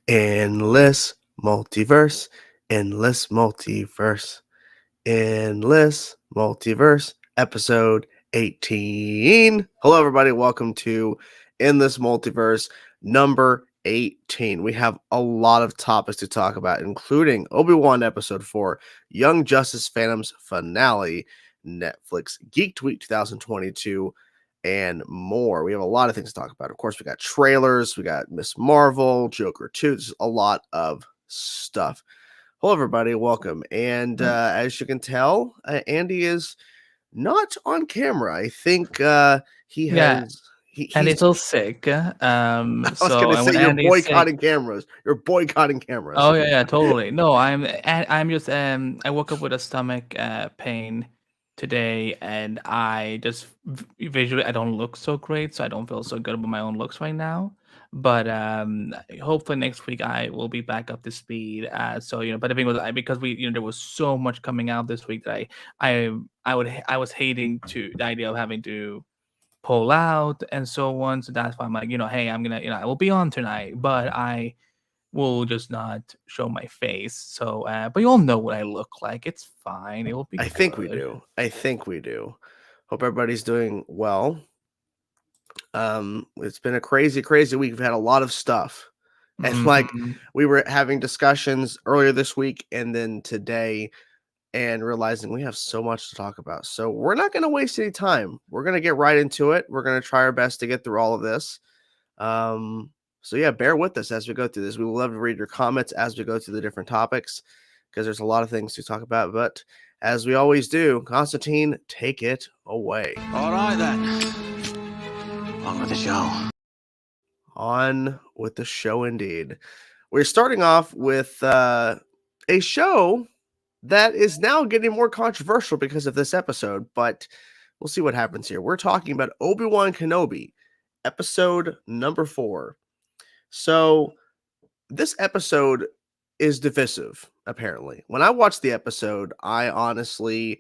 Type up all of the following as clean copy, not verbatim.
Endless multiverse, endless multiverse, endless multiverse, episode 18. Hello, everybody. Welcome to Endless Multiverse number 18. We have a lot of topics to talk about, including Obi-Wan episode 4, Young Justice Phantom's finale, Netflix Geeked Week 2022, and more. We have a lot of things to talk about. Of course, we got trailers, we got Miss Marvel, Joker 2, there's a lot of stuff. Hello, everybody. Welcome. And as you can tell, Andy is not on camera. I think he Yeah, has. and He's. it's all sick. I was So going to and when say you're Andy's sick, boycotting cameras. You're boycotting cameras. oh yeah, totally. No, I'm just I woke up with a stomach pain today, and I just visually I don't look so great, so I don't feel so good about my own looks right now. But hopefully next week I will be back up to speed. So but the thing was, because there was so much coming out this week that I I was hating to the idea of having to pull out and so on. So that's why I'm like, hey, I'm gonna, I will be on tonight, but I will just not show my face. So, but you all know what I look like. It's fine. It will be I think we good. do. I think we do. Hope everybody's doing well. It's been a crazy, crazy week. We've had a lot of stuff. And like Mhm. we were having discussions earlier this week and then today and realizing we have so much to talk about. So we're not going to waste any time. We're going to get right into it. We're going to try our best to get through all of this. So yeah, bear with us as we go through this. We will love to read your comments as we go through the different topics because there's a lot of things to talk about. But as we always do, Constantine, take it away. All right then. On with the show. On with the show, indeed. We're starting off with a show that is now getting more controversial because of this episode, but we'll see what happens here. We're talking about Obi-Wan Kenobi, episode number 4. So this episode is divisive, apparently. When I watched the episode, I honestly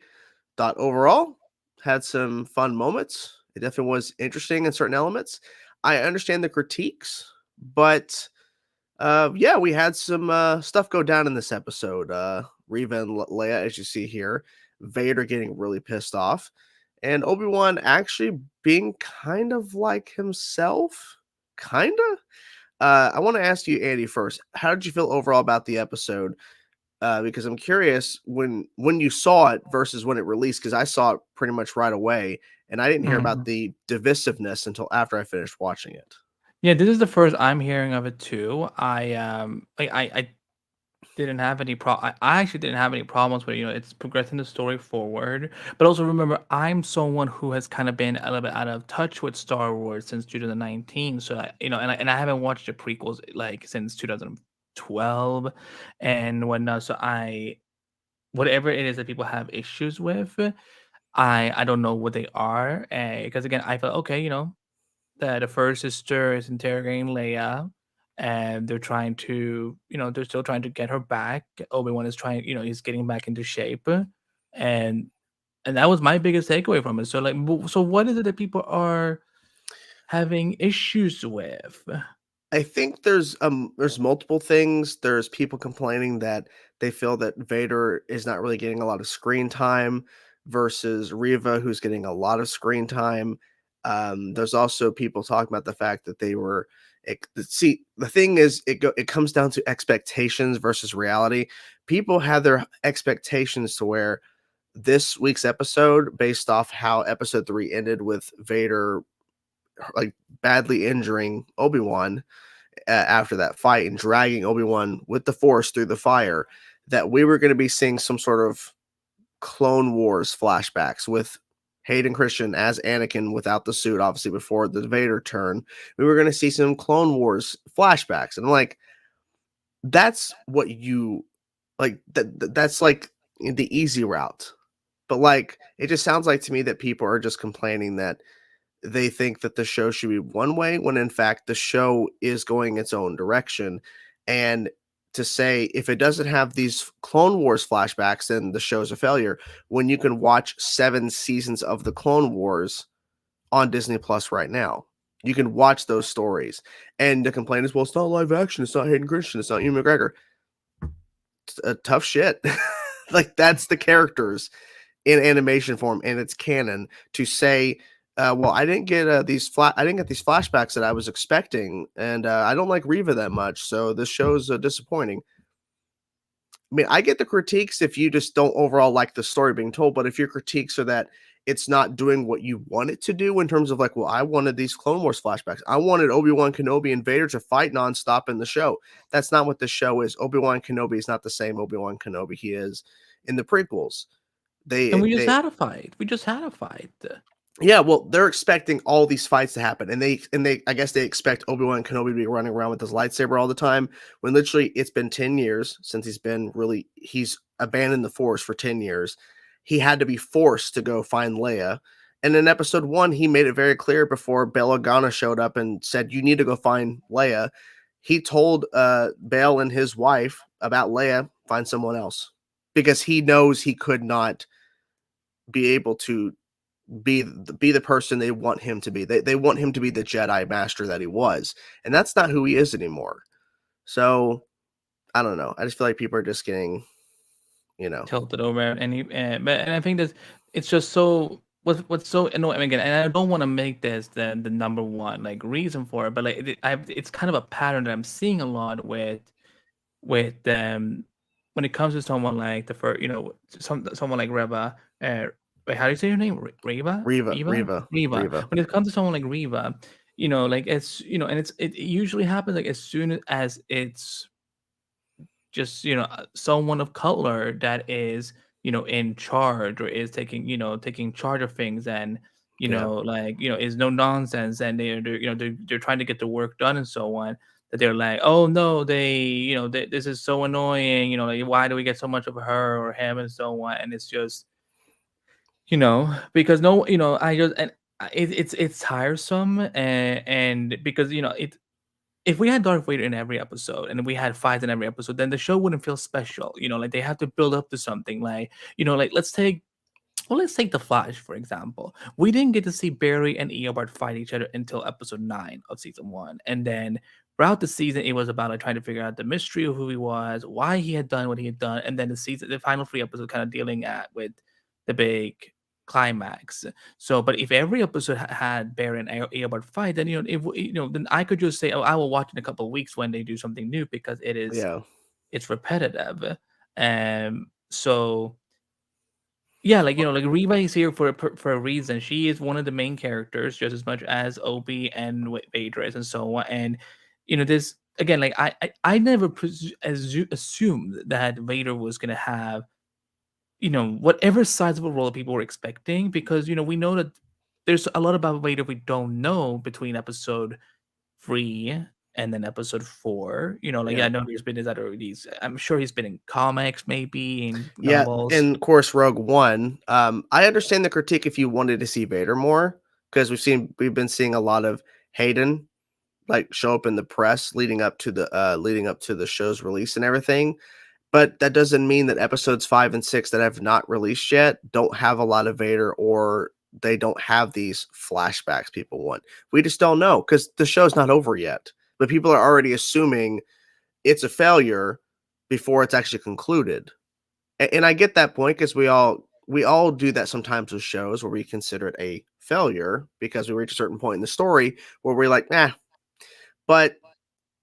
thought overall had some fun moments. It definitely was interesting in certain elements. I understand the critiques, but yeah, we had some stuff go down in this episode. Reva and Leia, as you see here, Vader getting really pissed off, and Obi-Wan actually being kind of like himself. Kinda. I want to ask you, Andy, first. How did you feel overall about the episode? Because I'm curious when you saw it versus when it released, because I saw it pretty much right away, and I didn't hear about Mhm. the divisiveness until after I finished watching it. Yeah, this is the first I'm hearing of it too. I didn't have any I actually didn't have any problems with it's progressing the story forward. But also remember, I'm someone who has kind of been a little bit out of touch with Star Wars since 2019. So and I haven't watched the prequels like since 2012 and whatnot. So I whatever it is that people have issues with, I don't know what they are. Because again, I felt okay, that the first sister is interrogating Leia, and they're trying to, they're still trying to get her back. Obi-Wan is trying, he's getting back into shape, and and that was my biggest takeaway from it. So like, so what is it that people are having issues with? I think there's multiple things. There's people complaining that they feel that Vader is not really getting a lot of screen time versus Reva, who's getting a lot of screen time. There's also people talking about the fact that they were. See, the thing is, it comes down to expectations versus reality. People had their expectations to where this week's episode, based off how episode 3 ended with Vader like badly injuring Obi-Wan after that fight and dragging Obi-Wan with the Force through the fire, that we were going to be seeing some sort of Clone Wars flashbacks with Hayden Christian as Anakin without the suit, obviously before the Vader turn. We were going to see some Clone Wars flashbacks, and I'm like, that's what you like. That's like the easy route, but like it just sounds like to me that people are just complaining that they think that the show should be one way when in fact the show is going its own direction. And to say if it doesn't have these Clone Wars flashbacks, then the show's a failure. When you can watch 7 seasons of the Clone Wars on Disney Plus right now. You can watch those stories. And the complaint is, well, it's not live action. It's not Hayden Christensen. It's not Ewan McGregor. It's tough shit. Like, that's the characters in animation form, and it's canon to say, well, I didn't get these flashbacks that I was expecting, and I don't like Reva that much, so this show's disappointing. I mean, I get the critiques if you just don't overall like the story being told, but if your critiques are that it's not doing what you want it to do in terms of like, well, I wanted these Clone Wars flashbacks. I wanted Obi-Wan Kenobi and Vader to fight nonstop in the show. That's not what the show is. Obi-Wan Kenobi is not the same Obi-Wan Kenobi he is in the prequels. And we just They had a fight. We just had a fight. Yeah, well, they're expecting all these fights to happen, and they I guess they expect Obi-Wan Kenobi to be running around with his lightsaber all the time. When literally it's been 10 years since he's abandoned the Force for 10 years. He had to be forced to go find Leia. And in episode 1, he made it very clear before Bail Organa showed up and said, "You need to go find Leia." He told Bail and his wife about Leia, find someone else, because he knows he could not be able to be the person they want him to be. They want him to be the Jedi master that he was, and that's not who he is anymore. So I don't know. I just feel like people are just getting, Tilted over, and I think that it's just so what's so annoying again. And I don't want to make this the number one like reason for it, but like it's kind of a pattern that I'm seeing a lot with when it comes to someone like the first, someone like Reva. Wait, how do you say your name? Reva? Reva. Reva. When it comes to someone like Reva, like and it usually happens like as soon as it's just someone of color that is in charge or is taking charge of things, and Yeah. is no nonsense, and they're trying to get the work done and so on, that they're like, oh no, this is so annoying, like why do we get so much of her or him and so on. And it's just because no, I just and it's tiresome, and because if we had Darth Vader in every episode and we had fights in every episode, then the show wouldn't feel special. Like they have to build up to something. Like, like let's take The Flash, for example. We didn't get to see Barry and Eobard fight each other until episode 9 of season 1. And then throughout the season, it was about like trying to figure out the mystery of who he was, why he had done what he had done, and then the final 3 episodes kind of dealing with the big climax. So, but if every episode had Barry and Eobard fight, then then I could just say, oh, I will watch in a couple of weeks when they do something new, because Yeah. it's repetitive. So yeah, like like Reva is here for a reason. She is one of the main characters just as much as Obi and Vader is, and so on. And this again, like I never assumed that Vader was gonna have whatever size of a role people were expecting, because we know that there's a lot about Vader we don't know between episode 3 and then episode 4. Yeah. I know there's been these. I'm sure he's been in comics, maybe in Yeah, novels. and of course, Rogue One. I understand the critique if you wanted to see Vader more, because we've been seeing a lot of Hayden like show up in the press leading up to the show's release and everything. But that doesn't mean that episodes 5 and 6 that have not released yet don't have a lot of Vader, or they don't have these flashbacks people want. We just don't know, because the show's not over yet. But people are already assuming it's a failure before it's actually concluded. And I get that point, because we all do that sometimes with shows where we consider it a failure because we reach a certain point in the story where we're like, nah. But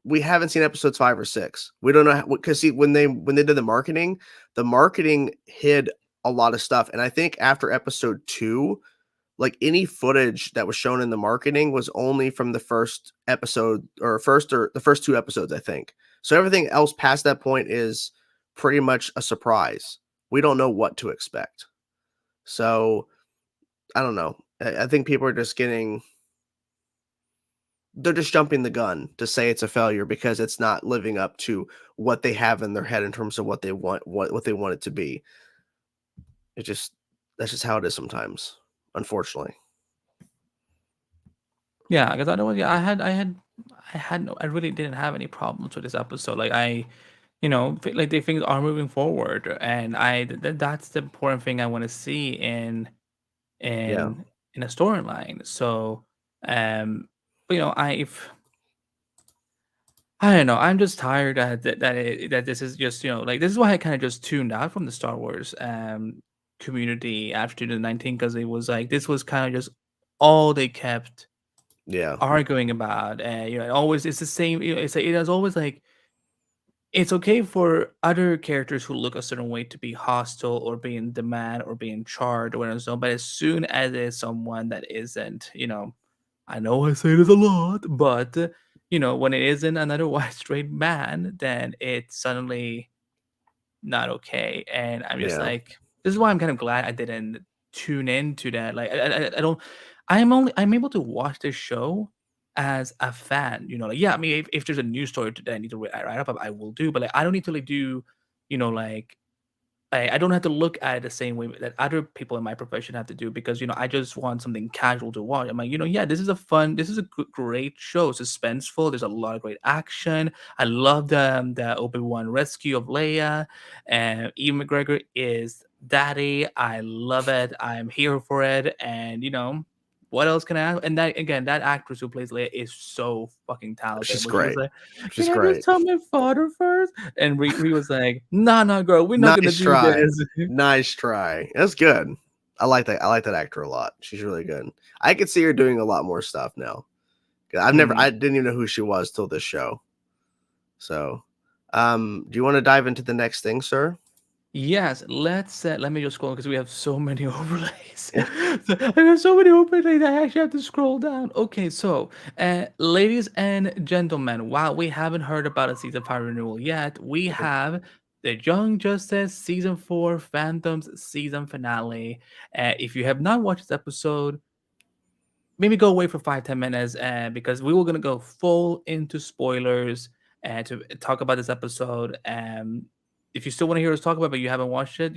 we haven't seen episodes 5 or 6. We don't know, because see, when they did the marketing hid a lot of stuff. And I think after episode 2, like any footage that was shown in the marketing was only from the first episode or the first 2 episodes, I think. So everything else past that point is pretty much a surprise. We don't know what to expect. So I don't know. I think people are just they're just jumping the gun to say it's a failure because it's not living up to what they have in their head in terms of what they want they want it to be. That's just how it is sometimes, unfortunately. Yeah, because I really didn't have any problems with this episode. Like like the things are moving forward, and that's the important thing I want to see in Yeah. in a storyline. So, But I don't know. I'm just tired that this is just like this is why I kind of just tuned out from the Star Wars community after 2019 because it was like this was kind of just all they kept Yeah. arguing about, and always it's the same. It's like, it is always like it's okay for other characters who look a certain way to be hostile or be in demand or be in charge or whatever. So, but as soon as it's someone that isn't, I know I say this a lot, but when it isn't another white straight man, then it's suddenly not okay. And I'm just Yeah. like, this is why I'm kind of glad I didn't tune into that. Like, I don't. I'm able to watch this show as a fan. Like yeah, I mean, if there's a news story that I need to write up, I will do. But like, I don't need to like do, like I don't have to look at it the same way that other people in my profession have to do because I just want something casual to watch. I'm like, yeah, this is a great show, suspenseful. There's a lot of great action. I love the Obi-Wan rescue of Leia, and Ian McGregor is daddy. I love it. I'm here for it, and what else can I add? And that again, that actress who plays Leia is so fucking talented. She's When she was great. like, She's "Can I just great. tell my father first?" And Ree was like, "Nah, nah, girl, we're not gonna Nice do try. this." Nice try. That's good. I like that. I like that actor a lot. She's really good. I could see her doing a lot more stuff now. I didn't even know who she was till this show. So, do you want to dive into the next thing, sir? Yes, let me just scroll because we have so many overlays. I have so many overlays. I actually have to scroll down. Okay, so ladies and gentlemen, while we haven't heard about a season 5 renewal yet, we have the Young Justice season 4 Phantoms season finale. If you have not watched this episode, maybe go away for 5-10 minutes because we were gonna go full into spoilers and to talk about this episode. If you still want to hear us talk about it, but you haven't watched it,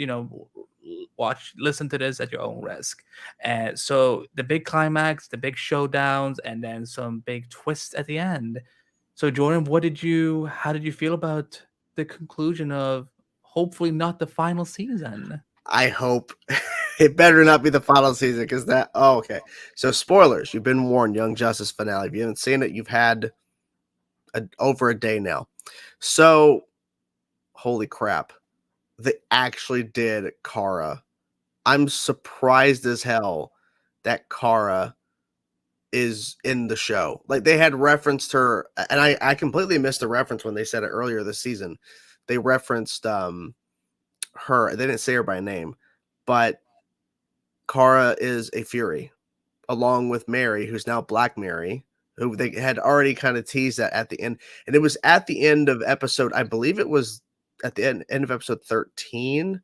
listen to this at your own risk. So the big climax, the big showdowns, and then some big twists at the end. So Jordan, how did you feel about the conclusion of hopefully not the final season? I hope it better not be the final season because that. Oh, okay. So, spoilers. You've been warned. Young Justice finale. If you haven't seen it, you've had over a day now. So, holy crap. They actually did Kara. I'm surprised as hell that Kara is in the show. Like they had referenced her, and I completely missed the reference when they said it earlier this season. They referenced her. They didn't say her by name, but Kara is a Fury, along with Mary, who's now Black Mary, who they had already kind of teased that at the end. And it was at the end of episode, I believe it was at the end of episode 13,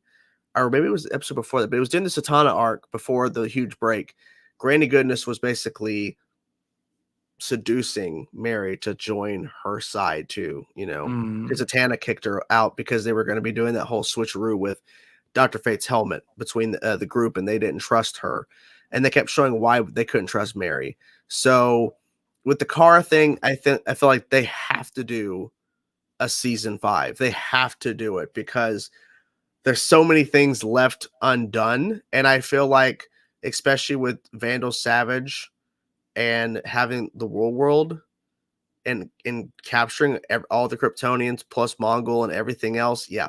or maybe it was the episode before that, but it was during the Satana arc before the huge break. Granny Goodness was basically seducing Mary to join her side too, because Satana kicked her out because they were going to be doing that whole switcheroo with Dr. Fate's helmet between the group, and they didn't trust her. And they kept showing why they couldn't trust Mary. So with the Kara thing, I feel like they have to do a season 5. They have to do it because there's so many things left undone. And I feel like, especially with Vandal Savage and having the world and in capturing all the Kryptonians plus Mongol and everything else. Yeah.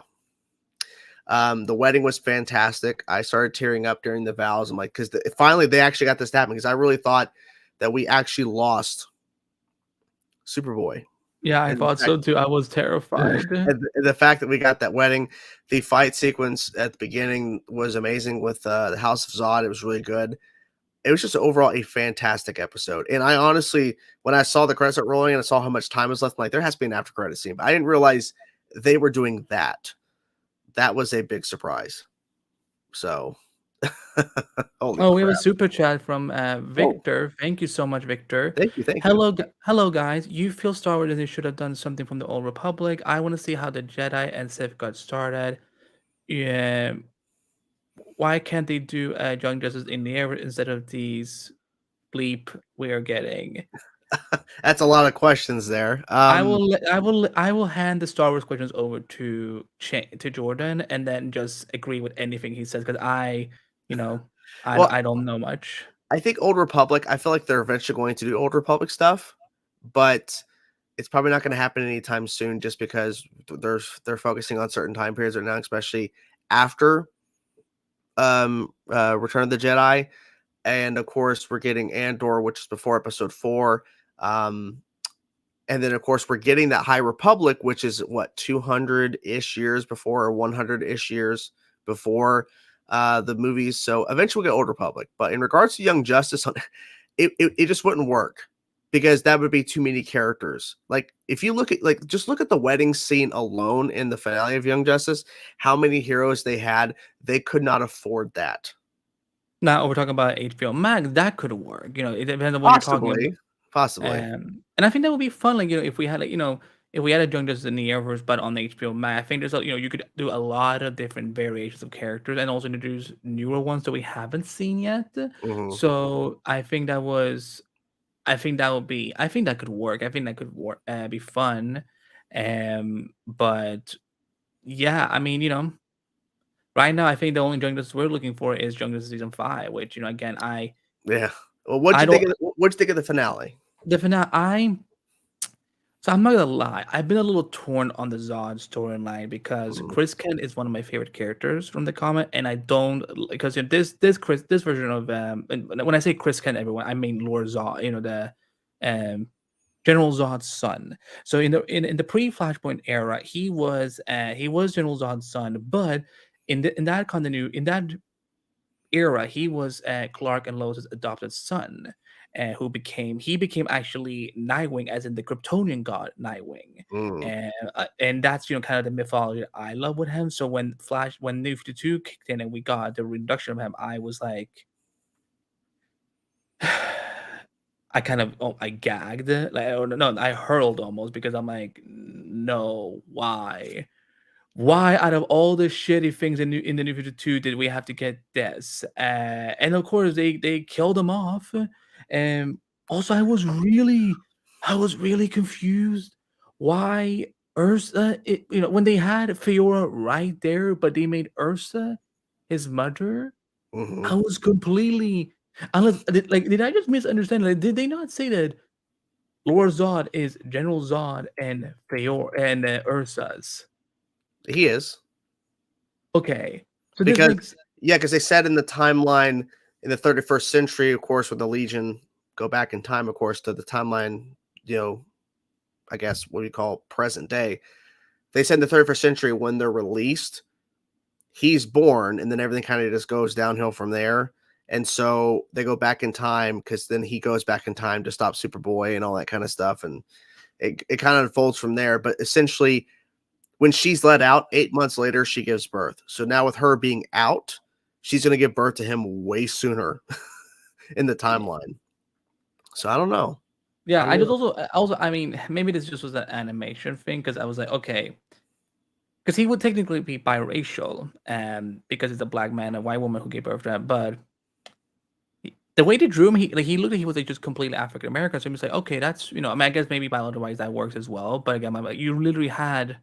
The wedding was fantastic. I started tearing up during the vows. I'm like, because finally they actually got this to happen, because I really thought that we actually lost Superboy. Yeah, I thought so too. I was terrified. And the fact that we got that wedding, the fight sequence at the beginning was amazing with the House of Zod. It was really good. It was just overall a fantastic episode. And I honestly, when I saw the credits rolling and I saw how much time was left, I'm like, there has to be an after credit scene. But I didn't realize they were doing that. That was a big surprise. So, We have a super chat from Victor. Thank you so much, Victor. Thank you. Thank you. Hello, guys. You feel Star Wars Disney should have done something from the Old Republic. I want to see how the Jedi and Sith got started. Yeah. Why can't they do Young Justice in the air instead of these bleep we are getting? That's a lot of questions there. I will hand the Star Wars questions over to Jordan and then just agree with anything he says because I don't know much. I think Old Republic. I feel like they're eventually going to do Old Republic stuff, but it's probably not going to happen anytime soon, just because they're focusing on certain time periods right now, especially after Return of the Jedi, and of course we're getting Andor, which is before Episode 4. And then, of course, we're getting that High Republic, which is what 200-ish years before, or 100-ish years before the movies. So eventually we'll get Old Republic. But in regards to Young Justice, it just wouldn't work, because that would be too many characters. Like, if you look at, like, just look at the wedding scene alone in the finale of Young Justice, how many heroes they had, they could not afford that. Now we're talking about HBO Max, that could work. It depends on what you're talking about. Possibly. And I think that would be fun. Like, if we had, like, if we had a Young Justice in the Airverse, but on the HBO Max, I think there's, you could do a lot of different variations of characters, and also introduce newer ones that we haven't seen yet. Mhm. So I think that could work. I think that could work, be fun. But yeah, I mean, right now I think the only Young Justice we're looking for is Young Justice season 5, which, again, Yeah. Well, what'd I you think don't of the finale? the finale. So I'm not gonna lie, I've been a little torn on the Zod storyline, because Mhm. Chris Kent is one of my favorite characters from the comic, and I don't, because this version of, and when I say Chris Kent, everyone, I mean Lord Zod, the um General Zod's son. So in the pre-Flashpoint era, he was General Zod's son, but in that continuity, in that era, he was Clark and Lois' adopted son, he became actually Nightwing, as in the Kryptonian god Nightwing, Mm. and that's, kind of the mythology that I love with him. So when New 52 kicked in and we got the reduction of him, I was like, I kind of, I gagged, like, or no, I hurled almost, because I'm like, no, why? Why, out of all the shitty things in the New 52, did we have to get this? And of course they killed him off. And also I was really confused why Ursa, when they had Fiora right there, but they made Ursa his mother. I Mhm. was completely, unless did I just misunderstand? Like, did they not say that Lord Zod is General Zod and Fiora and Ursa's? He is. Okay. So this Because makes because they said in the timeline in the 31st century, of course, when the Legion go back in time, of course, to the timeline, you know, I guess what we call present day. They said in the 31st century, when they're released, he's born, and then everything kind of just goes downhill from there. And so they go back in time, because then he goes back in time to stop Superboy and all that kind of stuff. And it kind of unfolds from there. But essentially, when she's let out 8 months later, she gives birth. So now, with her being out, she's going to give birth to him way sooner in the timeline. So I don't know. yeah, I I don't just know. also I mean, maybe this just was an animation thing, because I was like, okay, because he would technically be biracial, because it's a black man and white woman who gave birth to him, but the way they drew him, he looked like he was, like, just completely African American. So he was like, okay, that's, I mean, I guess maybe biology-wise that works as well. But again, I'm like, you literally had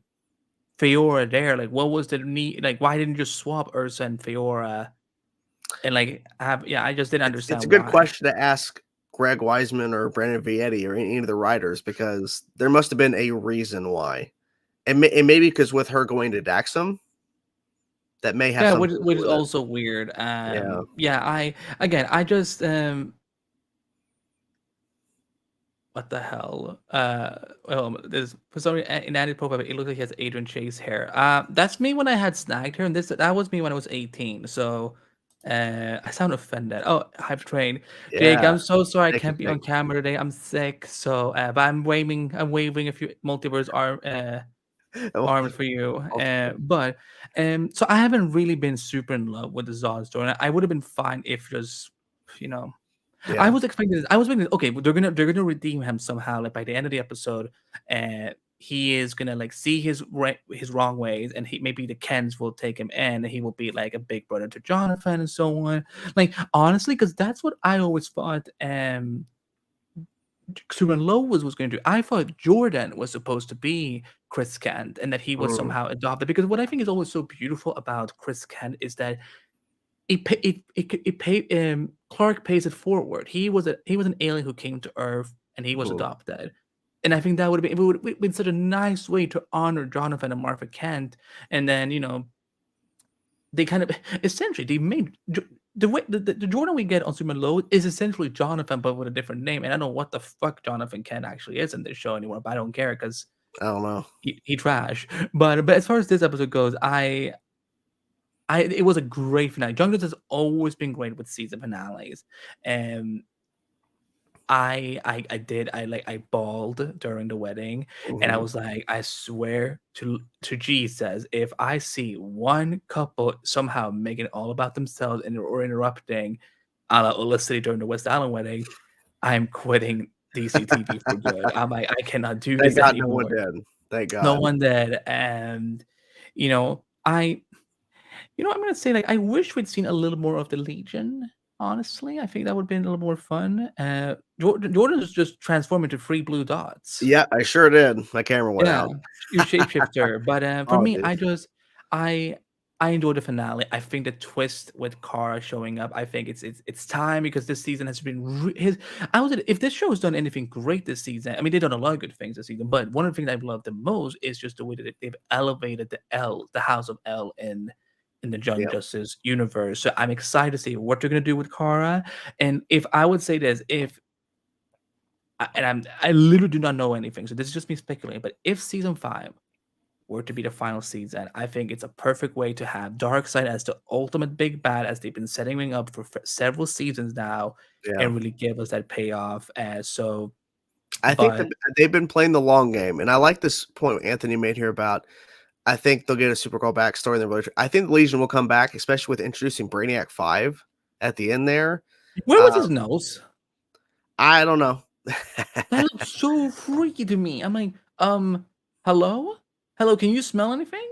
Fiora there. Like, what was the need? Like, why didn't you just swap Ursa and Fiora and, like, have? Yeah, I just didn't It's a understand good why. question to ask Greg Weisman or Brandon Vietti or any of the writers, because there must have been a reason why. And maybe because with her going to Daxam, that may have Yeah, something which to which do is with it. also weird. Yeah. Yeah, I just what the hell? There's for some reason in added profile, it looks like he has Adrian Chase hair. That's me when I had snagged hair, and that was me when I was 18. So, I sound offended. Oh, Hype Train, Jake, Yeah. I'm so sorry I Thank you, can't be Jake. on camera today. I'm sick, so but I'm waving a few multiverse arms for you. But so I haven't really been super in love with the Zod story. And I would have been fine if just, you know, I Yeah. was expecting this. I was thinking, okay, they're gonna redeem him somehow. Like, by the end of the episode, and he is gonna, like, see his wrong ways, and maybe the Kens will take him in, and he will be like a big brother to Jonathan and so on. Like, honestly, because that's what I always thought. Superman Lois was going to do. I thought Jordan was supposed to be Chris Kent, and that he was Mm. somehow adopted. Because what I think is always so beautiful about Chris Kent is that Clark pays it forward. He was an alien who came to Earth and he was Mhm. adopted. And I think that would have been it would have been such a nice way to honor Jonathan and Martha Kent. And then, they kind of essentially they made the way the Jordan we get on Super Low is essentially Jonathan but with a different name. And I don't know what the fuck Jonathan Kent actually is in this show anymore, but I don't care because I don't know. he trash. But as far as this episode goes, it was a great finale. Young Justice has always been great with season finales. And I bawled during the wedding, and I Mhm. was like, I swear to Jesus, if I see one couple somehow making it all about themselves and or interrupting a la Olicity during the West Island wedding, I'm quitting DCTV for good. I'm like, I cannot do Thank this God no one anymore. did. Thank No God. one did. And I I'm gonna say, like, I wish we'd seen a little more of the Legion, honestly. I think that would've been a little more fun. Jordan is just transformed into 3 blue dots. Yeah, I sure did. My camera went Yeah, out. you shapeshifter. But, for me, Apologies. I I enjoyed the finale. I think the twist with Kara showing up, I think it's time because this season has been his I would say if this show has done anything great this season, I mean, they've done a lot of good things this season, but one of the things I've loved the most is just the way that they've elevated the House of L in the Young Yeah. Justice universe. So I'm excited to see what they're gonna do with Kara. And if I would say this, if I literally do not know anything, so this is just me speculating, but if season 5 were to be the final season, I think it's a perfect way to have Darkseid as the ultimate big bad, as they've been setting him up for several seasons now, Yeah. and really give us that payoff. I think that But they've been playing the long game, and I like this point Anthony made here about I think they'll get a Supergirl backstory in the relationship. I think the Legion will come back, especially with introducing Brainiac 5 at the end there. where was Uh, his nose? I don't know. That looks so freaky to me. I'm like, hello, hello, can you smell anything?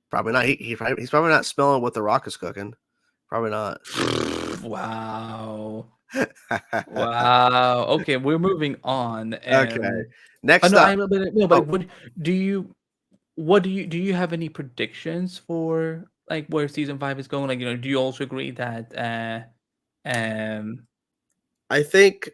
Probably not. He's probably not smelling what the Rock is cooking. Probably not. Wow. Wow. Okay, we're moving on. Okay. I Next know. up. But Oh, like, what do you have any predictions for like where season 5 is going? Like, do you also agree that um I think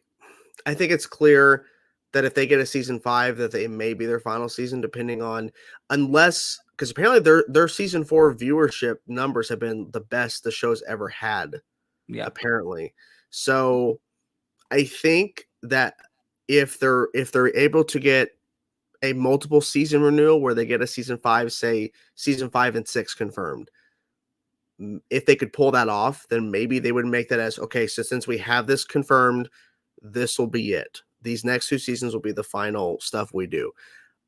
it's clear that if they get a season 5, that they may be their final season, depending on unless because apparently their season 4 viewership numbers have been the best the show's ever had. yeah. Apparently. So I think that if they're able to get a multiple season renewal where they get a season 5, say season 5 and 6 confirmed, if they could pull that off, then maybe they would make that as okay. So since we have this confirmed, this will be it. These next 2 seasons will be the final stuff we do.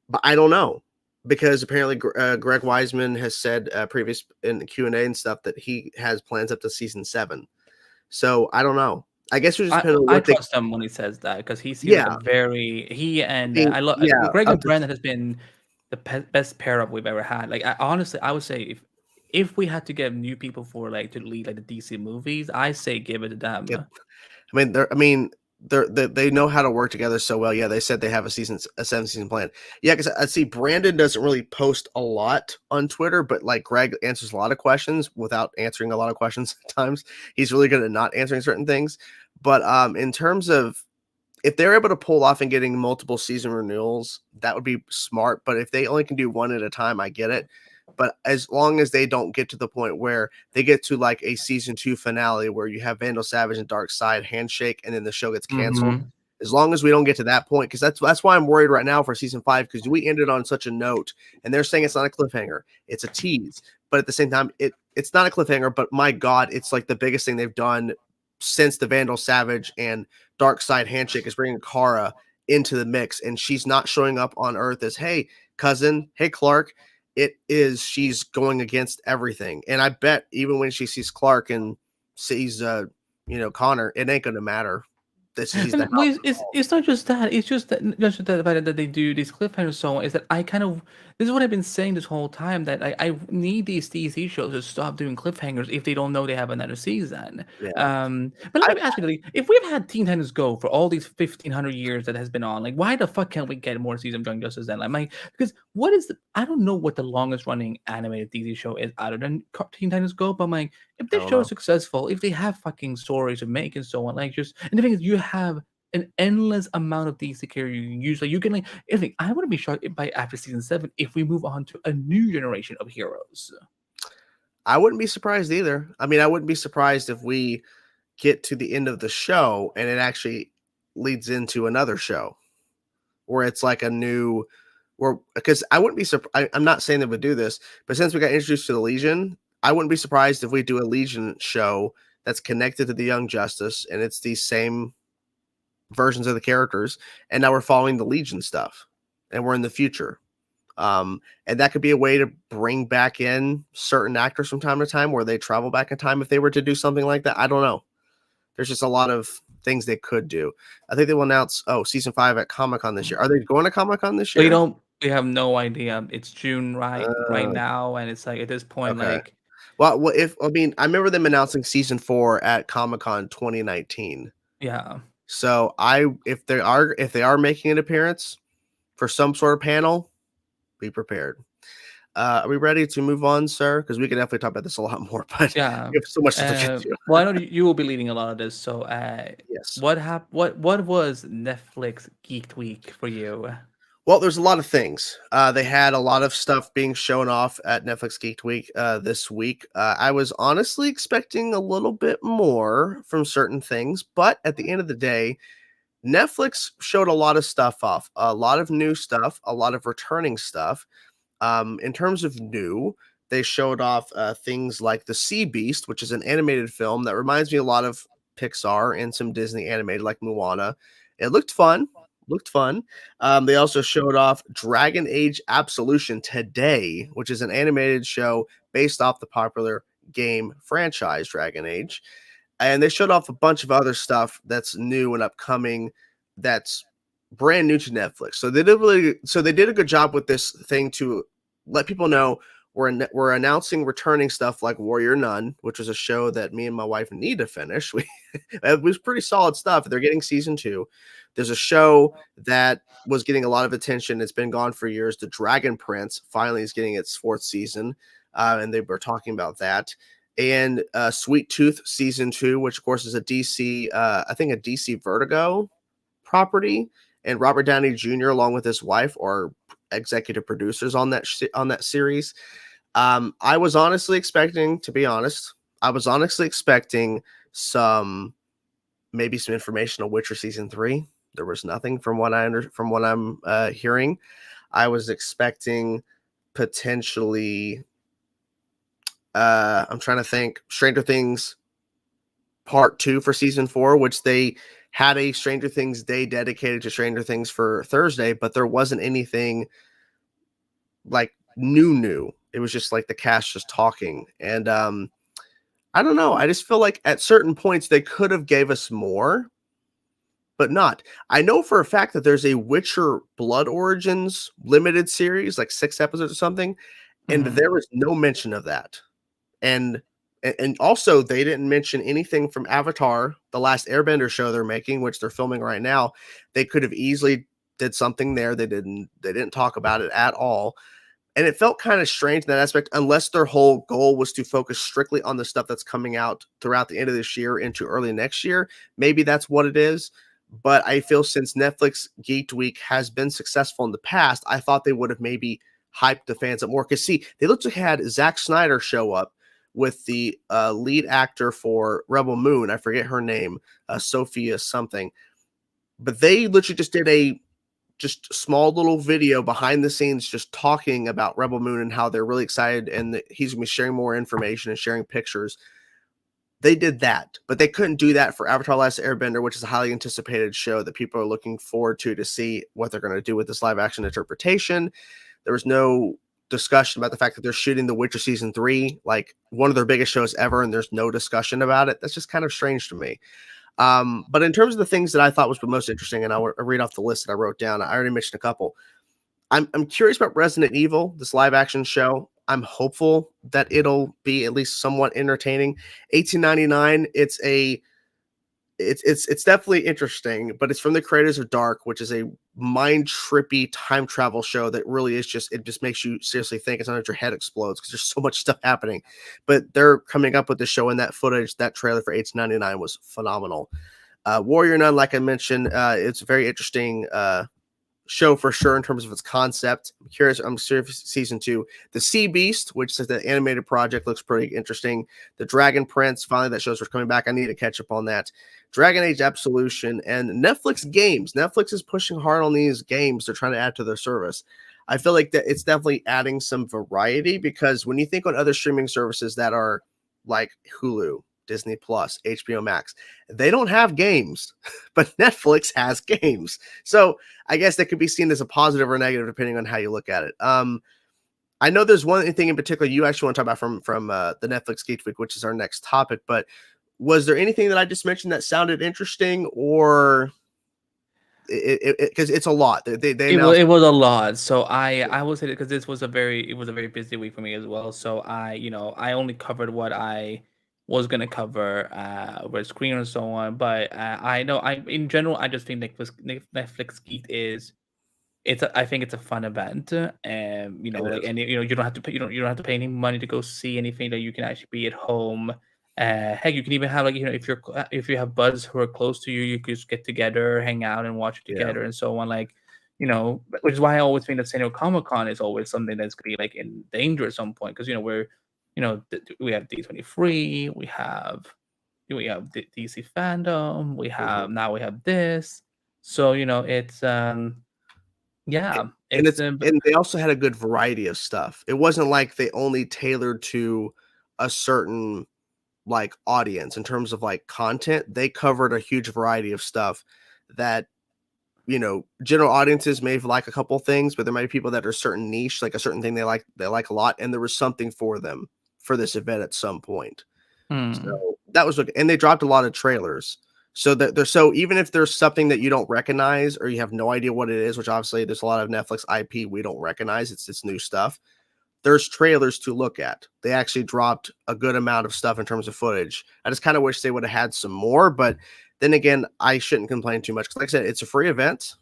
But I don't know because apparently Greg Wiseman has said previous in the Q&A and stuff that he has plans up to season 7. So I don't know. I guess it just I depends on I what they. trust him when he says that because he seems like Yeah, a very he I and mean, I love yeah, Greg up and to Brandon has been the best pair up we've ever had. Like, honestly, I would say if we had to get new people for like to lead like the DC movies, I say give it to them. yep. They know how to work together so well. Yeah, they said they have a 7 season plan. Yeah, because I see Brandon doesn't really post a lot on Twitter, but like Greg answers a lot of questions without answering a lot of questions at times. He's really good at not answering certain things. But in terms of if they're able to pull off and getting multiple season renewals, that would be smart. But if they only can do one at a time, I get it. But as long as they don't get to the point where they get to like a season 2 finale where you have Vandal Savage and Darkseid handshake and then the show gets canceled, Mhm. as long as we don't get to that point, because that's why I'm worried right now for season 5, because we ended on such a note, and they're saying it's not a cliffhanger, it's a tease. But at the same time, it's not a cliffhanger, but my God, it's like the biggest thing they've done since the Vandal Savage and Darkseid handshake is bringing Kara into the mix, and she's not showing up on Earth as hey cousin, hey Clark. It is she's going against everything, and I bet even when she sees Clark and sees Connor, it ain't gonna matter. This he's the And well, house. it's not just that. It's just just the fact that they do these cliffhangers so on. Is that I kind of this is what I've been saying this whole time that I need these DC shows to stop doing cliffhangers if they don't know they have another season. Yeah, But I let me ask you, like, if we've had Teen Titans Go for all these 1,500 years that has been on, like, why the fuck can't we get more season of Young Justice then? Like, because what is I don't know what the longest running animated DC show is other than Teen Titans Go, but I'm like, if I this don't show know. is successful, if they have fucking stories to make and so on, like just and the thing is, you have an endless amount of things to carry you can use. Like you can like, I wouldn't be shocked if by after season 7 if we move on to a new generation of heroes. I wouldn't be surprised either. I mean, I wouldn't be surprised if we get to the end of the show and it actually leads into another show where it's like a new, or because I wouldn't be surprised. I'm not saying they would do this, but since we got introduced to the Legion, I wouldn't be surprised if we do a Legion show that's connected to the Young Justice and it's these same versions of the characters, and now we're following the Legion stuff and we're in the future. And that could be a way to bring back in certain actors from time to time where they travel back in time if they were to do something like that. I don't know. There's just a lot of things they could do. I think they will announce season 5 at Comic-Con this year. Are they going to Comic-Con this year? We have no idea. It's June right Uh, now, and it's like at this point, okay. like Well, I remember them announcing season 4 at Comic-Con 2019. yeah. So if they are making an appearance for some sort of panel, be prepared. Are we ready to move on, sir? Because we can definitely talk about this a lot more, but Yeah. we have so much to get to. Well, I know you will be leading a lot of this. So, Yes. what was Netflix Geeked Week for you? Well, there's a lot of things. They had a lot of stuff being shown off at Netflix Geek Week this week. I was honestly expecting a little bit more from certain things, but at the end of the day, Netflix showed a lot of stuff off, a lot of new stuff, a lot of returning stuff. In terms of new, they showed off things like The Sea Beast, which is an animated film that reminds me a lot of Pixar and some Disney animated like Moana. It looked fun. They also showed off Dragon Age Absolution today, which is an animated show based off the popular game franchise Dragon Age. And they showed off a bunch of other stuff that's new and upcoming that's brand new to Netflix. So they did a good job with this thing to let people know we're announcing returning stuff like Warrior Nun, which was a show that me and my wife need to finish. It was pretty solid stuff. They're getting season 2. There's a show that was getting a lot of attention. It's been gone for years. The Dragon Prince finally is getting its 4th season, and they were talking about that. And Sweet Tooth season 2, which of course is a DC, I think a DC Vertigo property, and Robert Downey Jr. along with his wife are executive producers on that series. I was honestly expecting, to be honest, some maybe some information on Witcher season 3. There was nothing from what I'm hearing. I was expecting potentially. I'm trying to think. Stranger Things Part 2 for season 4, which they had a Stranger Things day dedicated to Stranger Things for Thursday, but there wasn't anything like new. It was just like the cast just talking. And I don't know. I just feel like at certain points they could have gave us more, but not. I know for a fact that there's a Witcher Blood Origins limited series, like 6 episodes or something, and Mhm. there was no mention of that. And also they didn't mention anything from Avatar, the last Airbender show they're making, which they're filming right now. They could have easily did something there. They didn't talk about it at all. And it felt kind of strange in that aspect, unless their whole goal was to focus strictly on the stuff that's coming out throughout the end of this year into early next year. Maybe that's what it is. But I feel since Netflix Geeked Week has been successful in the past, I thought they would have maybe hyped the fans up more. Because see, they looked like had Zack Snyder show up with the lead actor for Rebel Moon. I forget her name, Sophia something. But they literally just did a small little video behind the scenes just talking about Rebel Moon and how they're really excited and that he's going to be sharing more information and sharing pictures. They did that, but they couldn't do that for Avatar Last Airbender, which is a highly anticipated show that people are looking forward to see what they're going to do with this live action interpretation. There was no discussion about the fact that they're shooting The Witcher season 3, like one of their biggest shows ever, and there's no discussion about it. That's just kind of strange to me. But in terms of the things that I thought was the most interesting, and I'll read off the list that I wrote down. I already mentioned a couple. I'm curious about Resident Evil, this live action show. I'm hopeful that it'll be at least somewhat entertaining. $18.99. it's definitely interesting, but it's from the creators of Dark, which is a mind trippy time travel show that really is just it just makes you seriously think. It's not that your head explodes because there's so much stuff happening. But they're coming up with the show, and that footage, that trailer for 8.99 was phenomenal. Warrior Nun, like I mentioned, it's a very interesting show for sure in terms of its concept. I'm curious. I'm serious season 2. The Sea Beast, which is the animated project, looks pretty interesting. The Dragon Prince, finally that show's coming back. I need to catch up on that. Dragon Age Absolution and Netflix games. Netflix is pushing hard on these games they're trying to add to their service. I feel like that it's definitely adding some variety because when you think on other streaming services that are like Hulu, Disney Plus, HBO Max, they don't have games, but Netflix has games. So I guess that could be seen as a positive or negative depending on how you look at it. I know there's one thing in particular you actually want to talk about from the Netflix Geek Week, which is our next topic. But was there anything that I just mentioned that sounded interesting, or because it's a lot? They it was a lot. So I will say that because it was a very busy week for me as well. So I only covered what I was gonna cover with screen and so on. But I know I in general I just think Netflix Geek is I think it's a fun event, and It is. you don't have to pay you don't have to pay any money to go see anything. That you can actually be at home. Heck, you can even have if you have buds who are close to you, you could just get together, hang out, and watch it Yeah. together, and so on. Which is why I always think that San Diego Comic Con is always something that's gonna be like in danger at some point because we have D23, we have DC fandom, Mhm. we have this, so it's yeah, And it's, and they also had a good variety of stuff. It wasn't like they only tailored to a certain like audience in terms of like content. They covered a huge variety of stuff that general audiences may like a couple things, but there might be people that are certain niche, like a certain thing they like a lot, and there was something for them for this event at some point. hmm. So that was what, and they dropped a lot of trailers. So that they're so even if there's something that you don't recognize or you have no idea what it is, which obviously there's a lot of Netflix IP we don't recognize, it's new stuff. There's trailers to look at. They actually dropped a good amount of stuff in terms of footage. I just kind of wish they would have had some more, but then again, I shouldn't complain too much because, like I said, it's a free event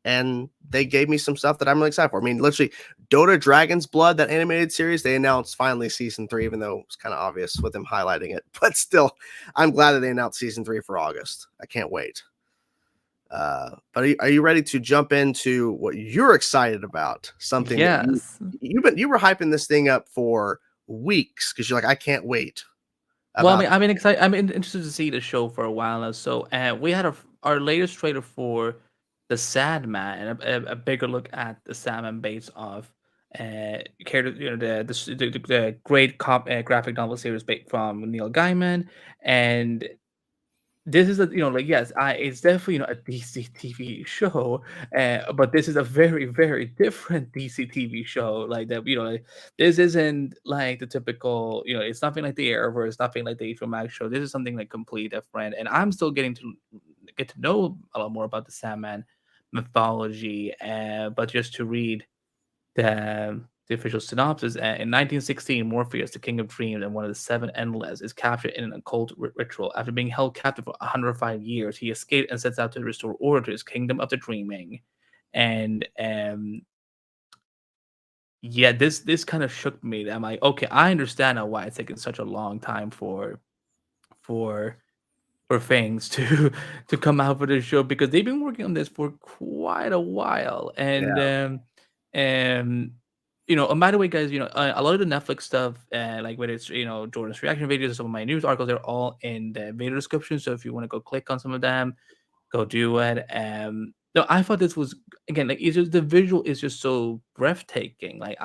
and they gave me some stuff that I'm really excited for. I mean, literally, Dota Dragon's Blood, that animated series, they announced finally season 3, even though it's kind of obvious with them highlighting it. But still, I'm glad that they announced season 3 for August. I can't wait. But are you ready to jump into what you're excited about? Something that Yes. you were hyping this thing up for weeks because you're like, I can't wait Well, about. I've been excited. Interested to see the show for a while now. So, we had our latest trailer for the Sandman, and a bigger look at the Sandman based off character, the great graphic novel series from Neil Gaiman, and this is yes, it's definitely a DC TV show, but this is a very very different DC TV show. Like that, this isn't like the typical. It's nothing like the Arrowverse, nothing like the HBO Max show. This is something like completely different, and I'm still getting to get to know a lot more about the Sandman mythology. But just to read the official synopsis, in 1916, Morpheus, the king of dreams and one of the seven endless, is captured in an occult ritual. After being held captive for 105 years, he escaped and sets out to restore order to his kingdom of the dreaming. And yeah, this kind of shook me. I'm like, okay, I understand now why it's taken such a long time for for things to to come out for this show because they've been working on this for quite a while. And Yeah, and by the way, guys, a lot of the Netflix stuff, like whether it's Jordan's reaction videos or some of my news articles, they're all in the video description. So if you want to go click on some of them, go do it. No, I thought this was again like it's just the visual is just so breathtaking. Like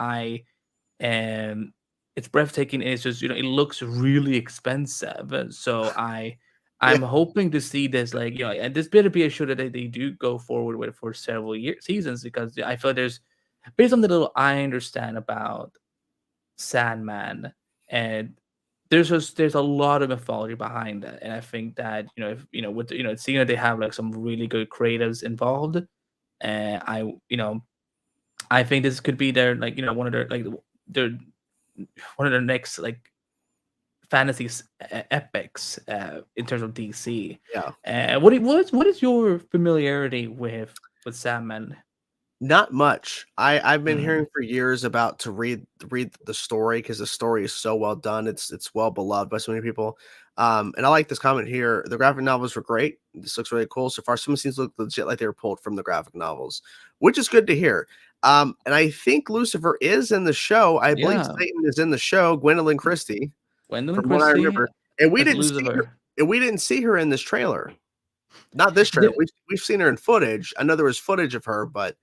and it's breathtaking and it's just it looks really expensive. So yeah, I'm hoping to see this like and this better be a show that they do go forward with for several seasons because I feel like there's based on the little I understand about Sandman, and there's a lot of mythology behind that, and I think that if with seeing that they have like some really good creatives involved, and I think this could be their like one of their like their one of their next like fantasy epics in terms of DC. Yeah. What is your familiarity with Sandman? Not much. I've been Mm, hearing for years about to read the story because the story is so well done. It's well beloved by so many people. And I like this comment here. The graphic novels were great. This looks really cool so far. Some scenes look legit like they were pulled from the graphic novels, which is good to hear. And I think Lucifer is in the show. I believe yeah, Satan is in the show. Gwendolyn Christie, Gwendolyn from what I Christie remember, and we as didn't see her. Lucifer. And we didn't see her in this trailer. Not this trailer. We've seen her in footage. I know there was footage of her, but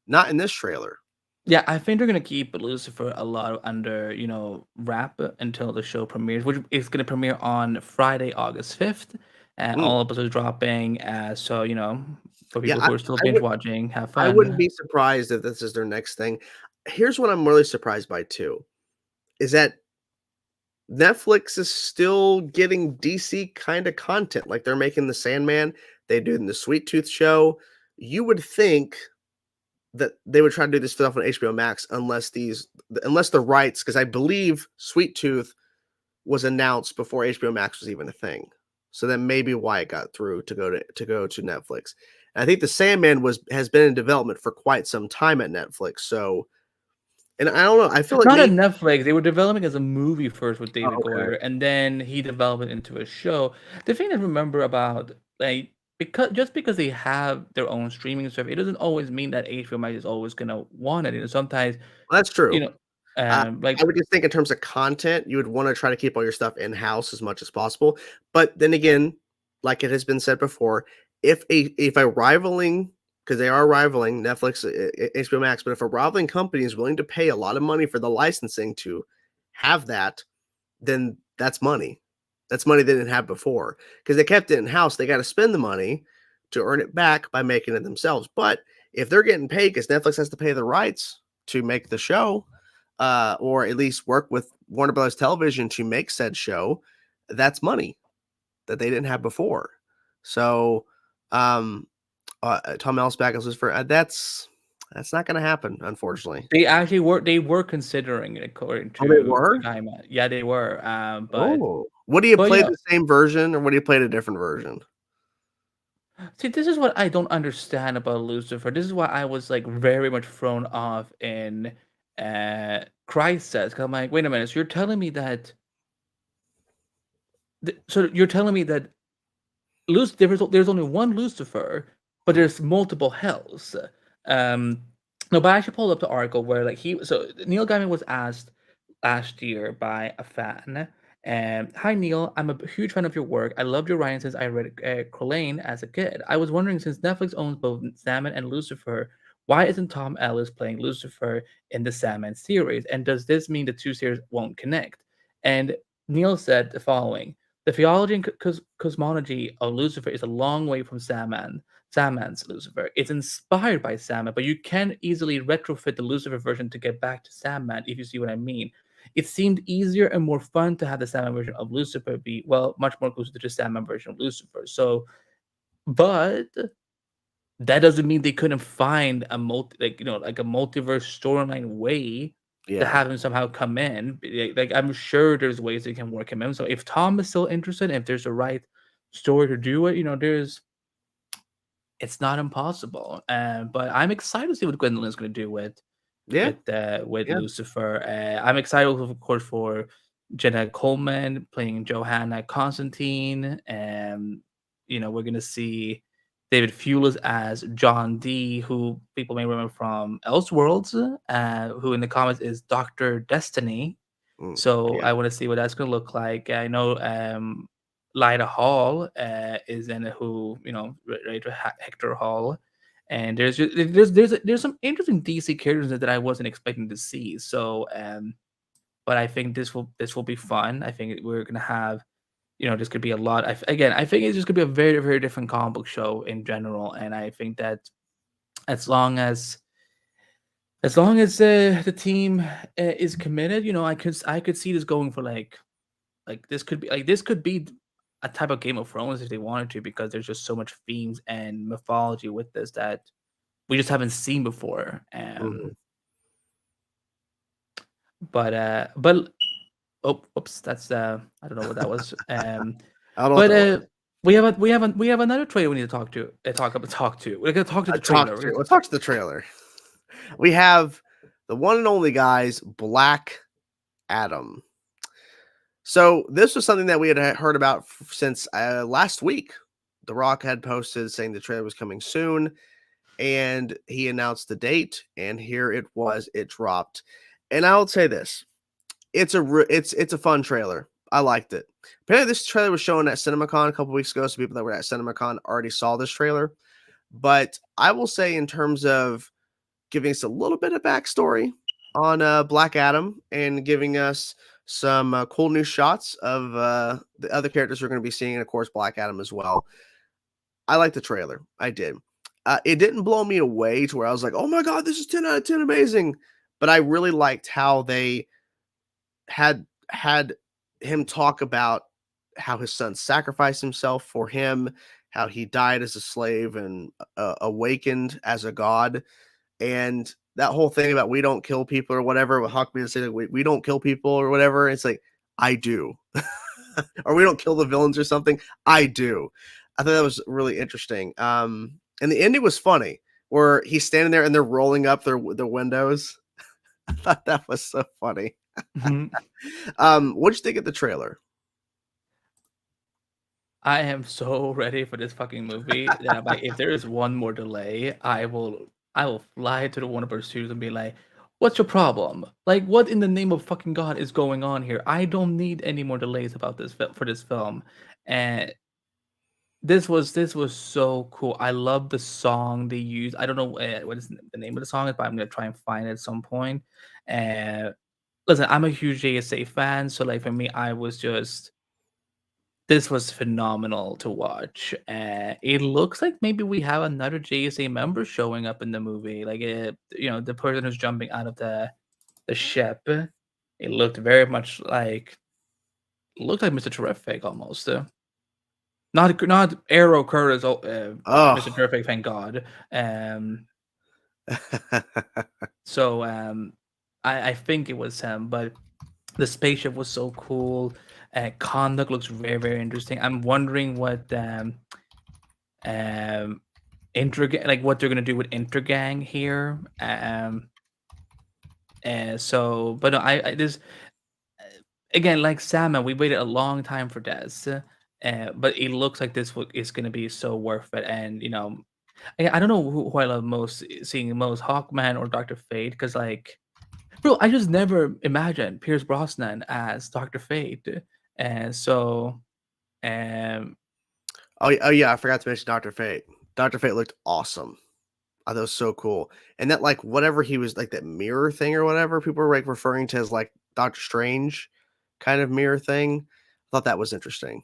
not in this trailer. Yeah, I think they're gonna keep Lucifer a lot under, wrap until the show premieres, which is gonna premiere on Friday, August 5th, and Mm. all episodes dropping. So for Yeah, people who are still I binge would watching, have I wouldn't fun. be surprised if this is their next thing. Here's what I'm really surprised by too, is that Netflix is still getting DC kinda content, like, they're making the Sandman, they do the Sweet Tooth show. You would think that they would try to do this stuff on HBO Max unless the rights, because I believe Sweet Tooth was announced before HBO Max was even a thing. So that may be why it got through to go to Netflix. And I think the Sandman has been in development for quite some time at Netflix. So, and I don't know, I feel like Not on maybe Netflix. They were developing as a movie first with David okay. Goyer, and then he developed it into a show. The thing to remember about because they have their own streaming service, it doesn't always mean that HBO Max is always gonna want it. Sometimes, Well, that's you true. know, I like I would just think in terms of content, you would wanna try to keep all your stuff in-house as much as possible. But then again, like it has been said before, if a rivaling, because they are rivaling Netflix, HBO Max, but if a rivaling company is willing to pay a lot of money for the licensing to have that, then that's money. That's money they didn't have before. Because they kept it in-house, they gotta spend the money to earn it back by making it themselves. But if they're getting paid because Netflix has to pay the rights to make the show, or at least work with Warner Brothers Television to make said show, that's money that they didn't have before. So, um, Tom Ellis back as Lucifer. That's not going to happen, unfortunately. they were considering it according Oh, they to were. Gaiman. Yeah, they were. Oh, what do you But play the same version, or what do you play a different version? see, this is what I don't understand about Lucifer. This is why I was like very much thrown off in Christ Says. Cause I'm like, wait a minute. So you're telling me that there's only one Lucifer, but Mm, there's multiple hells. Um, no, but I actually pulled up the article where Neil Gaiman was asked last year by a fan. Hi Neil, I'm a huge fan of your work. I loved your writing since I read Crowlane as a kid. I was wondering, since Netflix owns both Sandman and Lucifer, why isn't Tom Ellis playing Lucifer in the Sandman series? And does this mean the two series won't connect? And Neil said the following: the theology and cosmology of Lucifer is a long way from Sandman's Lucifer. It's inspired by Sandman, but you can easily retrofit the Lucifer version to get back to Sandman, if you see what I mean. It seemed easier and more fun to have the Sandman version of Lucifer be, well, much more closer to the Sandman version of Lucifer. So, but that doesn't mean they couldn't find like a multiverse storyline way to yeah, have him somehow come in. Like I'm sure there's ways they can work him in. So if Tom is still interested, if there's a right story to do it, it's not impossible. But I'm excited to see what Gwendolyn's going to do yeah, with yeah. Lucifer. I'm excited, of course, for Jenna Coleman playing Johanna Constantine, and we're gonna see David Thewlis as John D, who people may remember from Elseworlds, who in the comics is Doctor Destiny. So Yeah. I want to see what that's gonna look like. I know Lyda Hall is in it, who right to Hector Hall, and there's some interesting DC characters that I wasn't expecting to see. So, but I think this will be fun. I think we're gonna have, this could be a lot. I think it's just gonna be a very very different comic book show in general, and I think that as long as the team is committed, I could see this going for this could be a type of Game of Thrones if they wanted to, because there's just so much themes and mythology with this that we just haven't seen before. Mhm. But Oh, oops, that's I don't know what that was. I don't know what But that was. we have another trailer we need to talk to. Talk to. We're gonna talk to the trailer. Let's talk to the trailer. We have the one and only guys, Black Adam. So this was something that we had heard about since last week. The Rock had posted saying the trailer was coming soon, and he announced the date, and here it was. It dropped, and I will say this: it's a fun trailer. I liked it. Apparently, this trailer was shown at CinemaCon a couple weeks ago, so people that were at CinemaCon already saw this trailer. But I will say, in terms of giving us a little bit of backstory on Black Adam and giving us some cool new shots of the other characters we're going to be seeing, and of course Black Adam as well. I like the trailer. I did. It didn't blow me away to where I was like, "Oh my god, this is 10 out of 10, amazing!" But I really liked how they had him talk about how his son sacrificed himself for him, how he died as a slave and awakened as a god. And that whole thing about we don't kill people or whatever, with Hawkman saying like, we don't kill people or whatever, it's like, I do. Or we don't kill the villains or something. I do. I thought that was really interesting. And the ending was funny, where he's standing there and they're rolling up their windows. I thought that was so funny. What'd you think of the trailer? I am so ready for this fucking movie that I'm like, if there is one more delay, I will fly to the Warner Bros. Studios and be like, "What's your problem? Like, what in the name of fucking God is going on here? I don't need any more delays about this for this film." And this was so cool. I love the song they used. I don't know what is the name of the song is, but I'm gonna try and find it at some point. And listen, I'm a huge JSA fan, so like for me, I was just this was phenomenal to watch. It looks like maybe we have another JSA member showing up in the movie. Like the person who's jumping out of the ship. It looked very much like Mr. Terrific almost. Not Arrow Curtis, Mr. Terrific, thank God. So I think it was him, but the spaceship was so cool. Conduct looks very, very interesting. I'm wondering what like what they're gonna do with Intergang here. So, but no, I this again, like Sandman, we waited a long time for this, but it looks like this is gonna be so worth it. And I don't know who I love most, seeing most, Hawkman or Doctor Fate, because like, bro, I just never imagined Pierce Brosnan as Doctor Fate, and so, Oh yeah, I forgot to mention Dr. Fate. Dr. Fate looked awesome. I thought it was so cool. And that like whatever he was, like that mirror thing or whatever people were like referring to as like Doctor Strange kind of mirror thing. I thought that was interesting.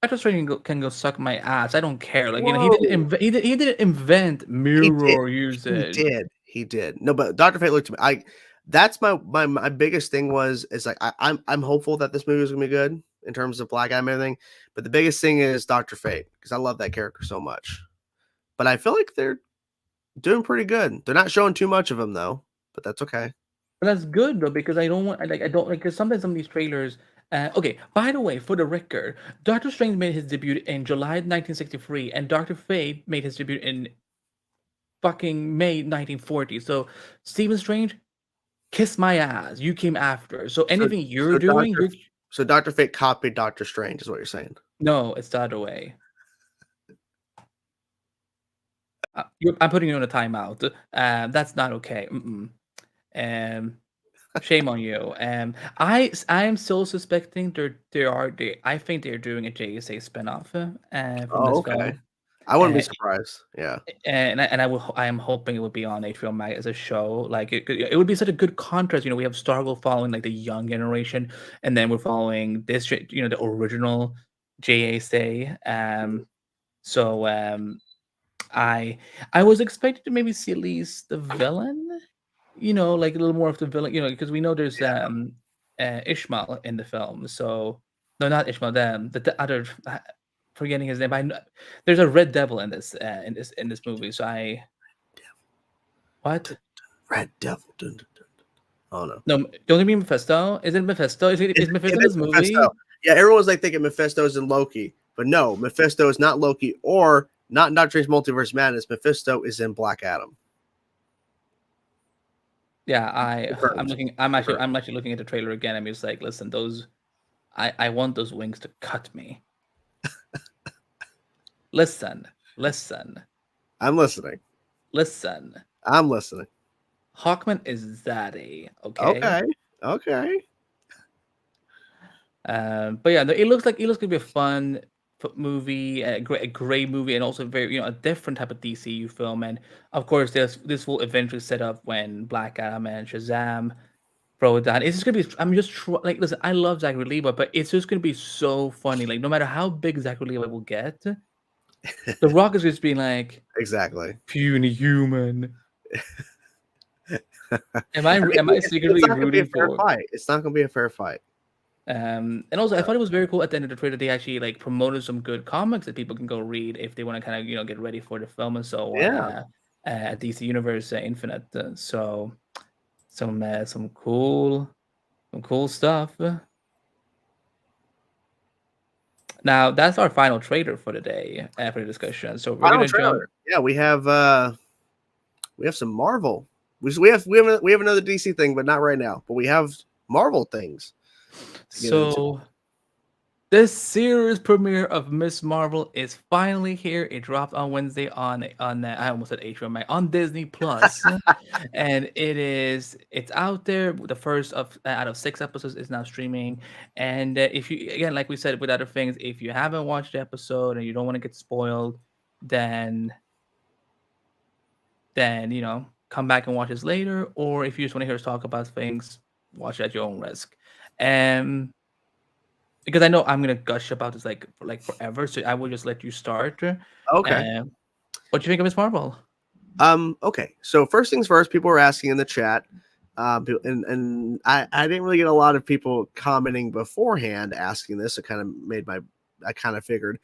Doctor Strange can go suck my ass. I don't care. Like Whoa. he didn't invent mirror usage. He did. No, but Dr. Fate looked to me. That's my biggest thing is like I'm hopeful that this movie is gonna be good in terms of Black Adam and everything. But the biggest thing is Dr. Fate, because I love that character so much. But I feel like they're doing pretty good. They're not showing too much of him though, but that's okay. But that's good though, because I don't want I don't like, because sometimes some of these trailers. Okay, by the way, for the record, Doctor Strange made his debut in July 1963, and Doctor Fate made his debut in fucking May 1940. So, Stephen Strange, kiss my ass. You came after. So anything you're doing, so Dr. Fate copied Doctor Strange, is what you're saying? No, it's the other way. I'm putting you on a timeout. That's not okay. Shame on you. I am still suspecting I think they're doing a JSA spinoff from this film. I wouldn't be surprised. Yeah. And I am hoping it would be on HBO Max as a show. Like it would be such a good contrast. We have Stargirl following like the young generation, and then we're following this, the original JSA. So I was expecting to maybe see at least the villain, like a little more of the villain, because we know there's Ishmael in the film. So no, not Ishmael, the other, forgetting his name. There's a Red Devil in this movie. So what? Red Devil. Dun, dun, dun. Oh no. No, don't it mean Mephisto? Is it Mephisto? Is Mephisto in this movie? Mephisto. Yeah, everyone's like thinking Mephisto's in Loki, but no, Mephisto is not Loki or not Doctor Strange Multiverse Madness. Mephisto is in Black Adam. Yeah, Confirmed. I'm actually looking at the trailer again. I'm just like, listen, those I want those wings to cut me. Listen. I'm listening. I'm listening. Hawkman is zaddy, okay? Okay. But yeah, it looks gonna be a fun movie, a great movie, and also very a different type of DCU film. And of course, this will eventually set up when Black Adam and Shazam throw it down. It's just gonna be. I'm just like, listen, I love Zachary Levi, but it's just gonna be so funny. Like no matter how big Zachary Levi will get, The Rock is just being like, exactly. puny human. Am I secretly it's not gonna be a rooting fair for? fight. It's not gonna be a fair fight. And also, I thought it was very cool at the end of the trailer. They actually like promoted some good comics that people can go read if they want to kind of get ready for the film and so on. Yeah. At DC Universe Infinite. So some cool stuff. Now that's our final trailer for the day for the discussion. So we're gonna jump. Yeah, we have some Marvel. We have another DC thing, but not right now. But we have Marvel things. So this series premiere of Miss Marvel is finally here. It dropped on Wednesday on I almost said HBO, on Disney Plus, and it's out there. The first out of 6 episodes is now streaming. And if you, again, like we said with other things, if you haven't watched the episode and you don't want to get spoiled, then come back and watch this later. Or if you just want to hear us talk about things, watch it at your own risk. Because I know I'm gonna gush about this like forever, so I will just let you start. Okay. What do you think of Miss Marvel? Okay. So first things first, people were asking in the chat, and I didn't really get a lot of people commenting beforehand asking this. It kind of I kind of figured.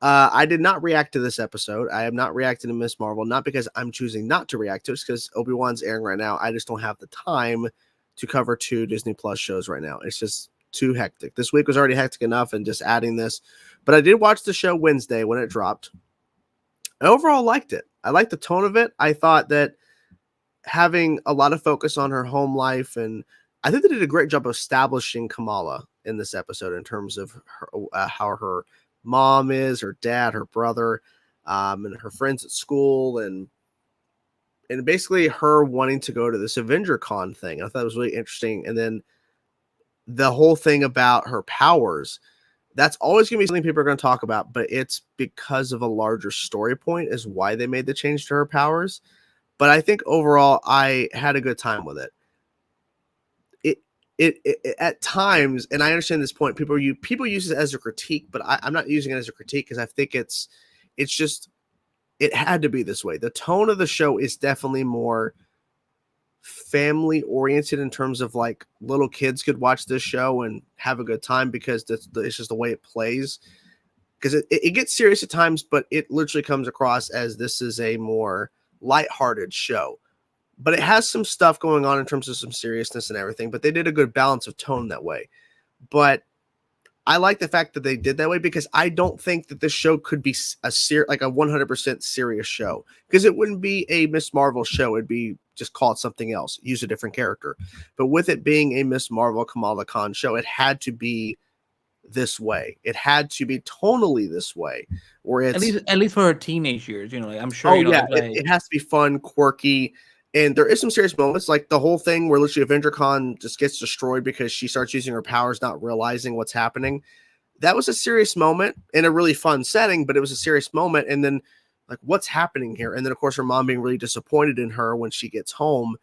I did not react to this episode. I am not reacting to Miss Marvel, not because I'm choosing not to react to it, because Obi-Wan's airing right now. I just don't have the time to cover 2 Disney Plus shows right now. It's just too hectic. This week was already hectic enough, and just adding this. But I did watch the show Wednesday when it dropped. I overall liked it. I liked the tone of it. I thought that having a lot of focus on her home life, and I think they did a great job of establishing Kamala in this episode in terms of her, how her mom is, her dad, her brother, and her friends at school, and basically her wanting to go to this Avenger Con thing. I thought it was really interesting. And then the whole thing about her powers, that's always going to be something people are going to talk about, but it's because of a larger story point is why they made the change to her powers. But I think overall, I had a good time with it. It at times, and I understand this point, people use it as a critique, but I'm not using it as a critique because I think it's just, it had to be this way. The tone of the show is definitely more family oriented in terms of like little kids could watch this show and have a good time because it's just the way it plays, because it gets serious at times, but it literally comes across as this is a more lighthearted show, but it has some stuff going on in terms of some seriousness and everything, but they did a good balance of tone that way. But I like the fact that they did that way, because I don't think that this show could be like a 100% serious show, because it wouldn't be a Miss Marvel show. It'd be just call it something else, use a different character. But with it being a Miss Marvel Kamala Khan show, it had to be this way. It had to be tonally this way, where it's at least for her teenage years, like I'm sure. It has to be fun, quirky. And there is some serious moments, like the whole thing where literally Avenger Con just gets destroyed because she starts using her powers, not realizing what's happening. That was a serious moment in a really fun setting, but it was a serious moment. And then, like, what's happening here? And then, of course, her mom being really disappointed in her when she gets home.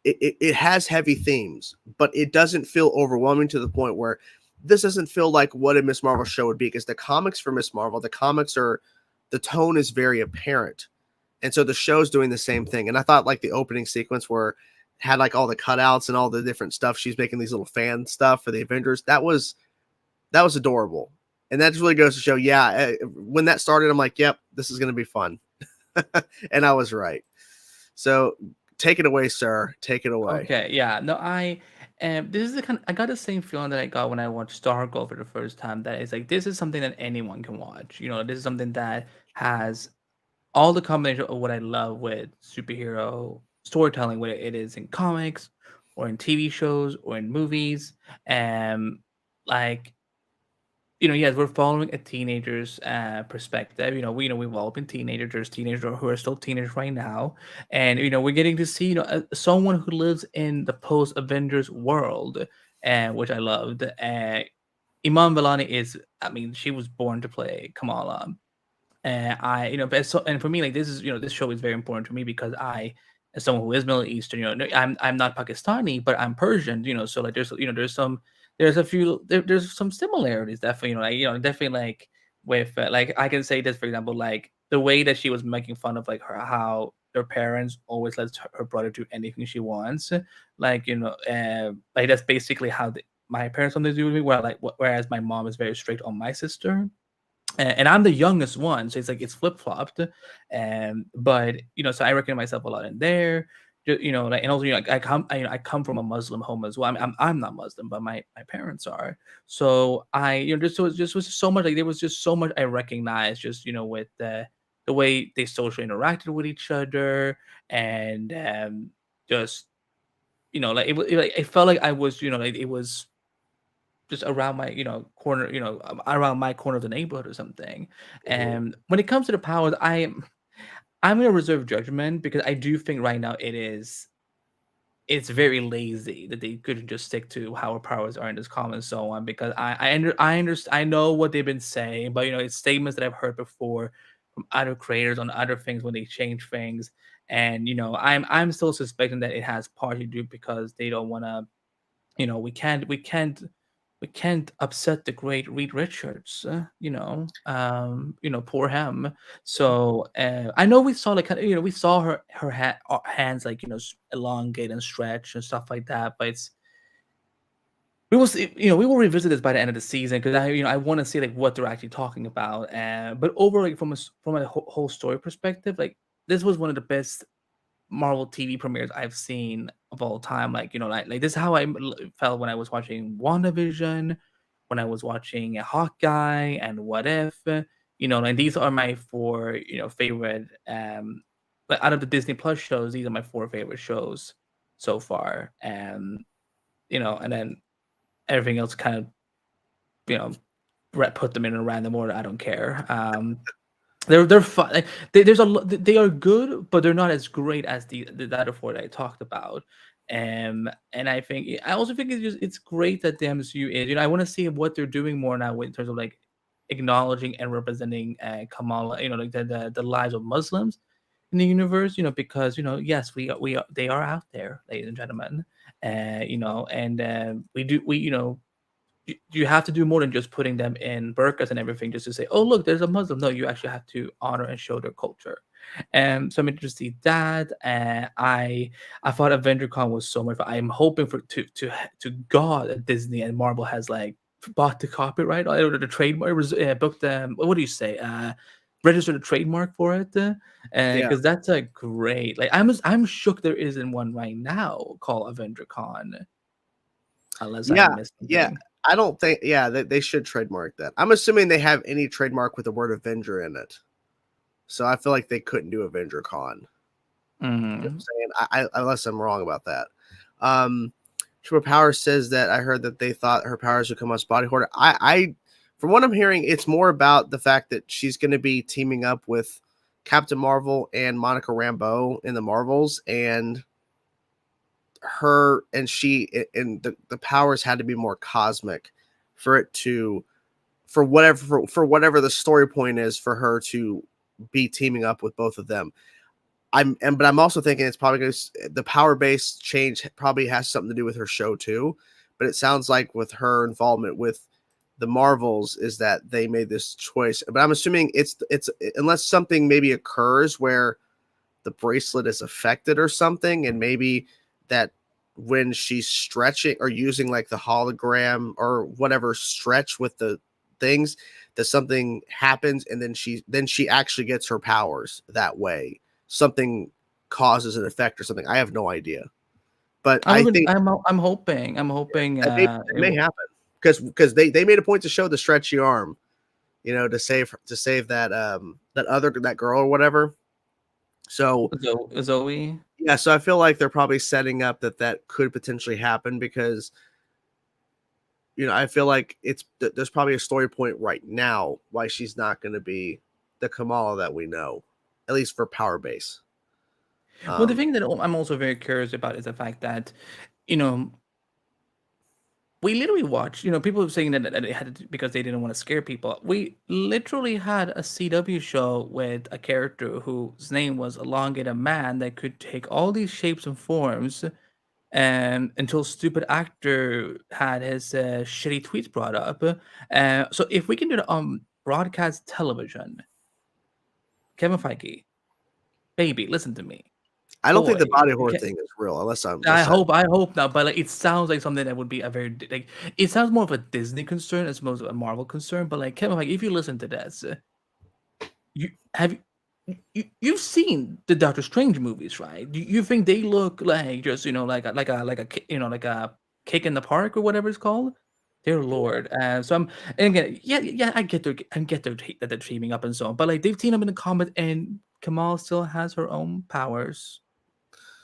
It has heavy themes, but it doesn't feel overwhelming to the point where this doesn't feel like what a Miss Marvel show would be. Because the comics for Miss Marvel, the tone is very apparent. And so the show's doing the same thing. And I thought like the opening sequence where had like all the cutouts and all the different stuff, she's making these little fan stuff for the Avengers. That was adorable. And that just really goes to show, when that started, I'm like, yep, this is going to be fun. And I was right. So take it away, sir. Take it away. Okay, yeah. No, this is the kind I got the same feeling that I got when I watched Stargirl for the first time. That it's like this is something that anyone can watch. This is something that has all the combination of what I love with superhero storytelling, whether it is in comics or in TV shows or in movies. And like yes, we're following a teenager's perspective. We've all been teenagers. There's teenagers who are still teenagers right now, and we're getting to see someone who lives in the post Avengers world, which I loved. Iman Vellani is, I mean, she was born to play Kamala. And but and for me, like this is, this show is very important to me because as someone who is Middle Eastern, no, I'm not Pakistani, but I'm Persian, so like there's some similarities definitely, definitely like with like I can say this for example, like the way that she was making fun of like how their parents always lets her brother do anything she wants, like like that's basically how my parents sometimes do with me, whereas my mom is very strict on my sister. And I'm the youngest one, so it's like it's flip flopped, but so I recognize myself a lot in there, like, and also like I come from a Muslim home as well. I'm not Muslim, but my parents are. So just was so much, like there was just so much I recognized, just with the way they socially interacted with each other, and just like like it felt like I was like it was just around my corner, around my corner of the neighborhood or something. Mhm. And when it comes to the powers, I'm gonna reserve judgment because I do think right now it's very lazy that they couldn't just stick to how our powers are in this comic and so on. Because I understand, I know what they've been saying, but it's statements that I've heard before from other creators on other things when they change things. And I'm still suspecting that it has partly to do because they don't want to, we can't upset the great Reed Richards, poor him. So I know we saw like we saw her hands like elongate and stretch and stuff like that, but we will revisit this by the end of the season because I want to see like what they're actually talking about. But over like from a whole story perspective, like this was one of the best Marvel TV premieres I've seen of all time. Like, like this is how felt when I was watching WandaVision, when I was watching Hawkeye and What If, and these are my four, favorite, like out of the Disney Plus shows, these are my four favorite shows so far. And, and then everything else kind of, you know, put them in a random order. I don't care. They're fun. Like, there's they are good, but they're not as great as the other four that I talked about. And I also think it's great that the MCU is. I want to see what they're doing more now in terms of like acknowledging and representing Kamala. Like the lives of Muslims in the universe. Because yes, we are, they are out there, ladies and gentlemen. And we you have to do more than just putting them in burqas and everything just to say, oh look, there's a Muslim. No, you actually have to honor and show their culture. And so I'm interested to see that. And I thought AvengerCon was so much fun. I'm hoping to God that Disney and Marvel has like bought the copyright or the trademark, booked them. What do you say? Registered a trademark for it, Yeah. because that's a great. Like I'm shook there isn't one right now called AvengerCon, unless I Yeah. missed Yeah. something. I don't think, yeah, they should trademark that. I'm assuming they have any trademark with the word Avenger in it. So I feel like they couldn't do Avenger Con. You know what I'm Mhm. saying? Unless I'm wrong about that. Triple Power says that I heard that they thought her powers would come on Body Horror. From what I'm hearing, it's more about the fact that she's going to be teaming up with Captain Marvel and Monica Rambeau in the Marvels, and her and she and the powers had to be more cosmic for it to for whatever the story point is for her to be teaming up with both of them. But I'm also thinking it's probably going to, the power base change probably has something to do with her show too. But it sounds like with her involvement with the Marvels is that they made this choice. But I'm assuming it's unless something maybe occurs where the bracelet is affected or something, and maybe that when she's stretching or using like the hologram or whatever stretch with the things, that something happens and then she actually gets her powers that way. Something causes and effect or something. I have no idea, but I'm I hoping. think I'm hoping. I'm hoping. it may happen because they made a point to show the stretchy arm, you know, to save that girl or whatever. So Zoe. yeah, so I feel like they're probably setting up that could potentially happen because, you know, I feel like there's probably a story point right now why she's not going to be the Kamala that we know, at least for power base. Well, the thing that I'm also very curious about is the fact that, you know, we literally watched, you know, people saying that it had to, because they didn't want to scare people. We literally had a CW show with a character whose name was Elongated Man that could take all these shapes and forms, and until stupid actor had his shitty tweets brought up. So if we can do it on broadcast television, Kevin Feige, baby, listen to me, I don't think boy. the body horror thing is real unless I hope not, but like it sounds like something that would be a very like it sounds more of a Disney concern as opposed to a Marvel concern. But like Kevin, like if you listen to this, you have you've seen the Doctor Strange movies, right? Do you think they look like just like a kick in the park or whatever it's called? Dear Lord, so and again, yeah, I get that they're teaming up and so on, but like they've teamed up in the comic, and Kamal still has her own powers.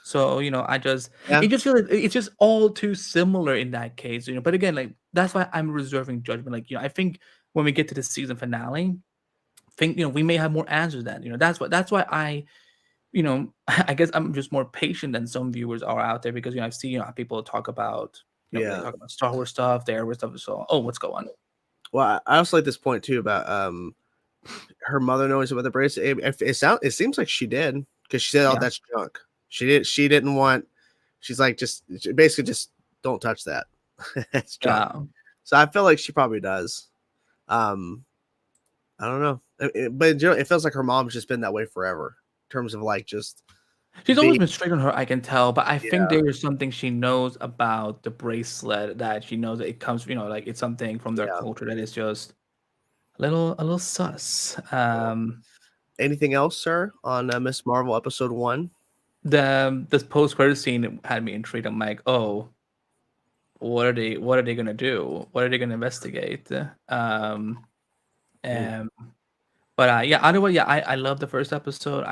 So, you know, Yeah. it just feels like it's just all too similar in that case, you know. But again, like that's why I'm reserving judgment. Like, you know, I think when we get to the season finale, you know, we may have more answers then. You know, that's why you know, I guess I'm just more patient than some viewers are out there because you know, I've seen people talk about they talk about Star Wars stuff, the Air Wars stuff, so what's going on? Well, I also like this point too about her mother knowing about the bracelet. It seems like she did because she said, "Oh, that's junk." She didn't want. She's like, basically just don't touch that. It's junk. Yeah. So I feel like she probably does. I don't know, but in general, it feels like her mom's just been that way forever in terms of like just. She's always been straight on her, I can tell, but I think Yeah. there's something she knows about the bracelet that she knows that it comes, you know, like it's something from their culture that is just a little sus. Anything else, sir, on Miss Marvel episode 1? This post credit scene had me intrigued. I'm like, oh, what are they gonna do? What are they gonna investigate? But yeah, either way, yeah, I love the first episode.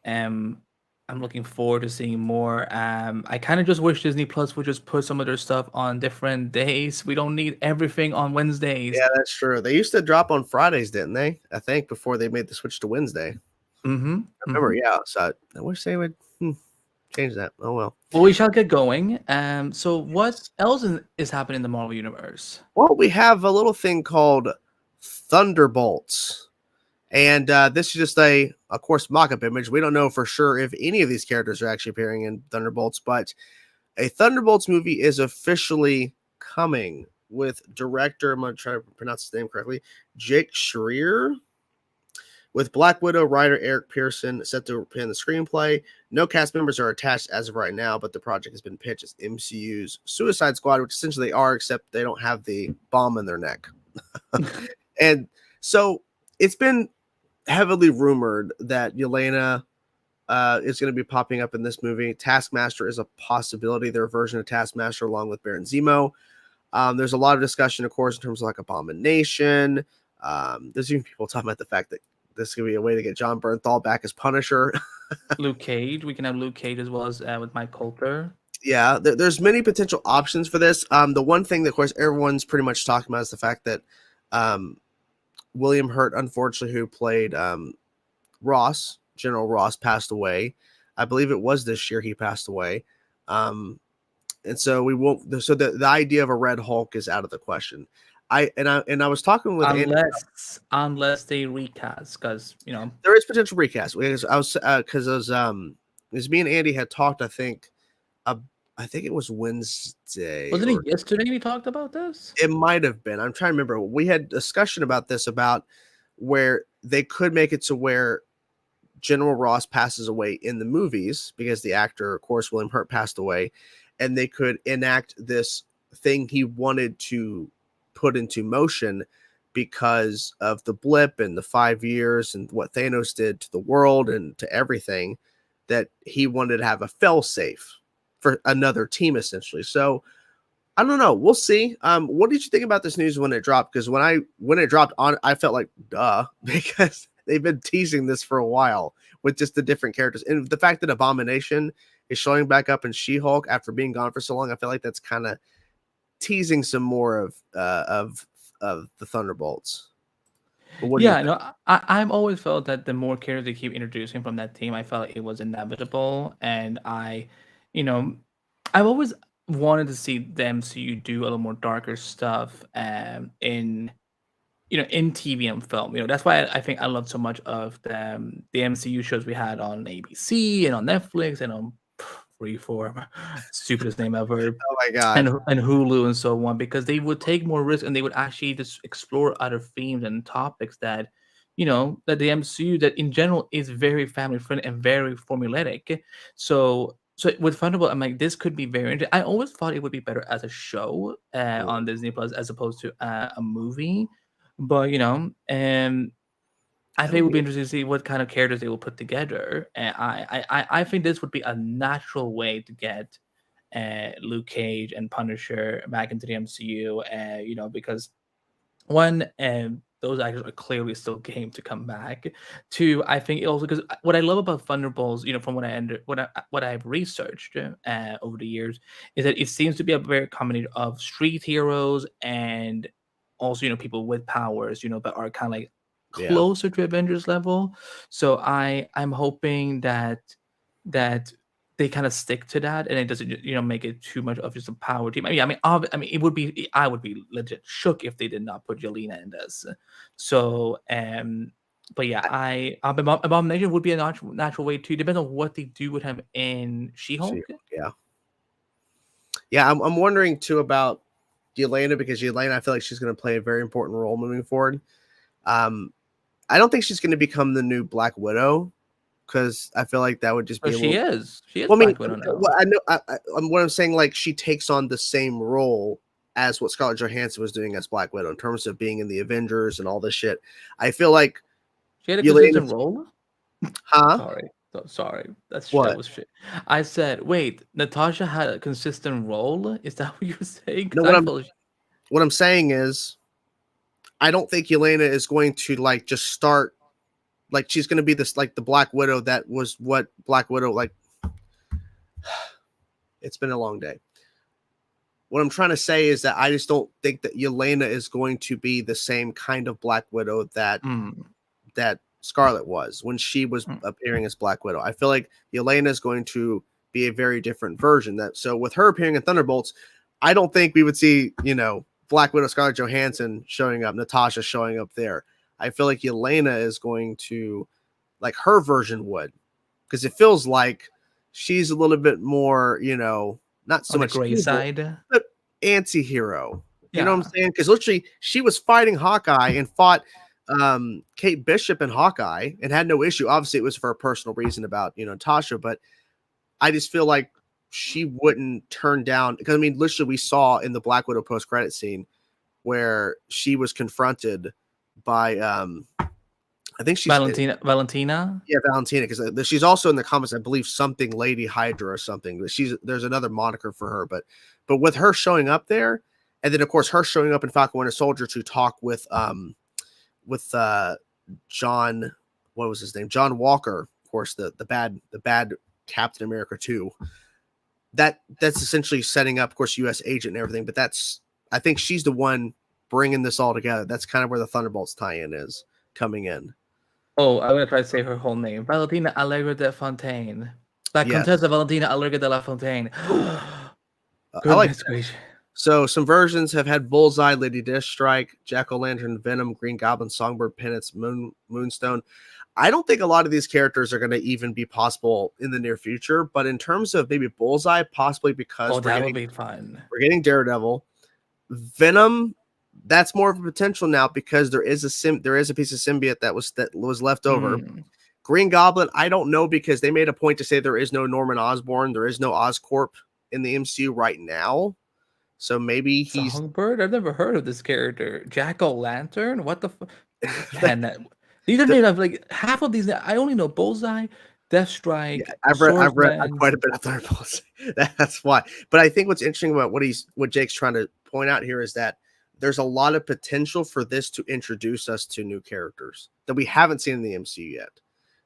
Am I'm looking forward to seeing more. I kind of just wish Disney Plus would just put some of their stuff on different days. We don't need everything on Wednesdays. Yeah, that's true. They used to drop on Fridays, didn't they? I think before they made the switch to Wednesday. Mm-hmm. I remember, yeah. So I wish they would change that. Oh well. Well, we shall get going. So what else is happening in the Marvel universe? Well, we have a little thing called Thunderbolts. And this is just of course, mock-up image. We don't know for sure if any of these characters are actually appearing in Thunderbolts, but a Thunderbolts movie is officially coming with director, I'm going to try to pronounce his name correctly, Jake Schreier, with Black Widow writer Eric Pearson set to pen the screenplay. No cast members are attached as of right now, but the project has been pitched as MCU's Suicide Squad, which essentially they are, except they don't have the bomb in their neck. And so it's been heavily rumored that Yelena is going to be popping up in this movie. Taskmaster is a possibility, their version of Taskmaster along with Baron Zemo. There's a lot of discussion, of course, in terms of like Abomination. There's even people talking about the fact that this could be a way to get John Bernthal back as Punisher. Luke Cage. We can have Luke Cage as well as with Mike Coulter. Yeah, there's many potential options for this. The one thing that, of course, everyone's pretty much talking about is the fact that William Hurt, unfortunately, who played Ross, General Ross, passed away. I believe it was this year he passed away. And so we won't. So the idea of a Red Hulk is out of the question. I was talking with unless they recast, because you know there is potential recast. It was me and Andy had talked. I think it was Wednesday. Wasn't it yesterday we talked about this? It might have been. I'm trying to remember. We had discussion about this, about where they could make it to where General Ross passes away in the movies because the actor, of course, William Hurt, passed away, and they could enact this thing he wanted to put into motion because of the blip and the 5 years and what Thanos did to the world and to everything. that he wanted to have a fail safe for another team essentially. So I don't know. We'll see. What did you think about this news when it dropped? Because when it dropped on, I felt like duh, because they've been teasing this for a while with just the different characters, and the fact that Abomination is showing back up in She-Hulk after being gone for so long. I feel like that's kind of teasing some more of the Thunderbolts. But what do you Yeah, think? no, I've always felt that the more characters they keep introducing from that team, I felt like it was inevitable, and you know, I've always wanted to see the MCU do a little more darker stuff, in in TV and film. That's why I think I love so much of the MCU shows we had on ABC and on Netflix and on Freeform, stupidest name ever, Oh my god. and Hulu and so on, because they would take more risk and they would actually just explore other themes and topics that that the MCU that in general is very family friendly and very formulaic. So with Thunderbolt, I'm like, this could be very interesting. I always thought it would be better as a show on Disney Plus as opposed to a movie, but I think it would be interesting to see what kind of characters they will put together. And I think this would be a natural way to get Luke Cage and Punisher back into the MCU. Because one, those actors are clearly still game to come back. Two, I think it also because what I love about Thunderbolts, from what I've researched over the years, is that it seems to be a very combination of street heroes and also people with powers, that are kind of like Yeah. closer to Avengers level. So I'm hoping that they kind of stick to that, and it doesn't make it too much of just a power team. It would be I would be legit shook if they did not put Yelena in this. So but yeah, Abomination would be a natural way too. Depends on what they do with him in She-Hulk. Yeah. Yeah, I'm wondering too about Yelena, because Yelena, I feel like she's going to play a very important role moving forward. I don't think she's going to become the new Black Widow, because I feel like that would just be. But she is Well, Black Widow now. Well, I know. What I'm saying, like, she takes on the same role as what Scarlett Johansson was doing as Black Widow in terms of being in the Avengers and all this shit. I feel like she had a consistent role. Huh? Sorry. That What? was shit. I said, wait, Natasha had a consistent role? Is that what you were saying? No, what I'm saying is, I don't think Yelena is going to like just start, like she's going to be this like the Black Widow that was what Black Widow like. It's been a long day. What I'm trying to say is that I just don't think that Yelena is going to be the same kind of Black Widow that Scarlett was when she was appearing as Black Widow. I feel like Yelena is going to be a very different version. So with her appearing in Thunderbolts, I don't think we would see, Black Widow, Scarlett Johansson showing up, Natasha showing up there. I feel like Yelena is going to, like her version would, because it feels like she's a little bit more, not so on much the gray evil, side, but anti-hero. Yeah. You know what I'm saying? Because literally, she was fighting Hawkeye and fought Kate Bishop and Hawkeye and had no issue. Obviously, it was for a personal reason about Natasha, but I just feel like she wouldn't turn down, because literally we saw in the Black Widow post-credit scene where she was confronted by I think she's Valentina. Yeah, Valentina, because she's also in the comics, I believe, something Lady Hydra or something. There's another moniker for her, but with her showing up there, and then of course her showing up in Falcon Winter Soldier to talk with John, what was his name? John Walker, of course, the bad Captain America 2. That's essentially setting up, of course, U.S. agent and everything. But I think she's the one bringing this all together. That's kind of where the Thunderbolts tie-in is coming in. Oh, I'm gonna try to say her whole name: Valentina Allegra de Fontaine. La Contessa Valentina Allegra de la Fontaine. I like that. So some versions have had Bullseye, Lady Deathstrike, Jack-O-Lantern, Venom, Green Goblin, Songbird, Penance, Moonstone. I don't think a lot of these characters are going to even be possible in the near future, but in terms of maybe Bullseye, possibly because that would be fun. We're getting Daredevil. Venom, that's more of a potential now because there is a piece of symbiote that was left over. Green Goblin, I don't know, because they made a point to say there is no Norman Osborn, there is no Oscorp in the MCU right now. So maybe he's Songbird. I've never heard of this character. Jack-O-Lantern. What the? These are names of like half of these. I only know Bullseye, Deathstrike, I've read Swordsman. quite a bit of Thunderbolts. That's why. But I think what's interesting about what Jake's trying to point out here is that there's a lot of potential for this to introduce us to new characters that we haven't seen in the MCU yet.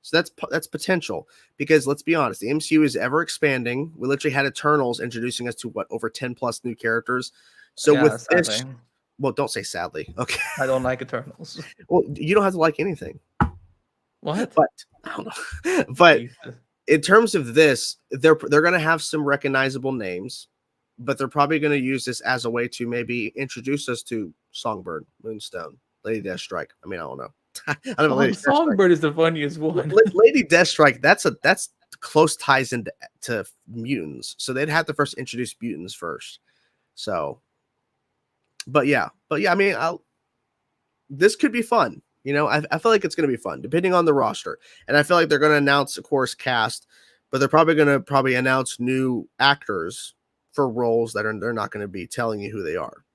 So that's potential, because let's be honest, the MCU is ever expanding. We literally had Eternals introducing us to over 10 plus new characters. So Yeah, with sadly. this, well, don't say sadly. Okay. I don't like Eternals. Well, you don't have to like anything. What? But I don't know. But Jesus. in terms of this, they're going to have some recognizable names, but they're probably going to use this as a way to maybe introduce us to Songbird, Moonstone, Lady Deathstrike. I mean, I don't know. I don't know. Lady Deathstrike. Songbird is the funniest one. Lady Deathstrike, that's close ties into mutants, so they'd have to first introduce mutants first. So, but yeah, I mean, this could be fun. You know, I feel like it's going to be fun, depending on the roster. And I feel like they're going to announce, of course, cast, but they're probably going to announce new actors for roles that they're not going to be telling you who they are,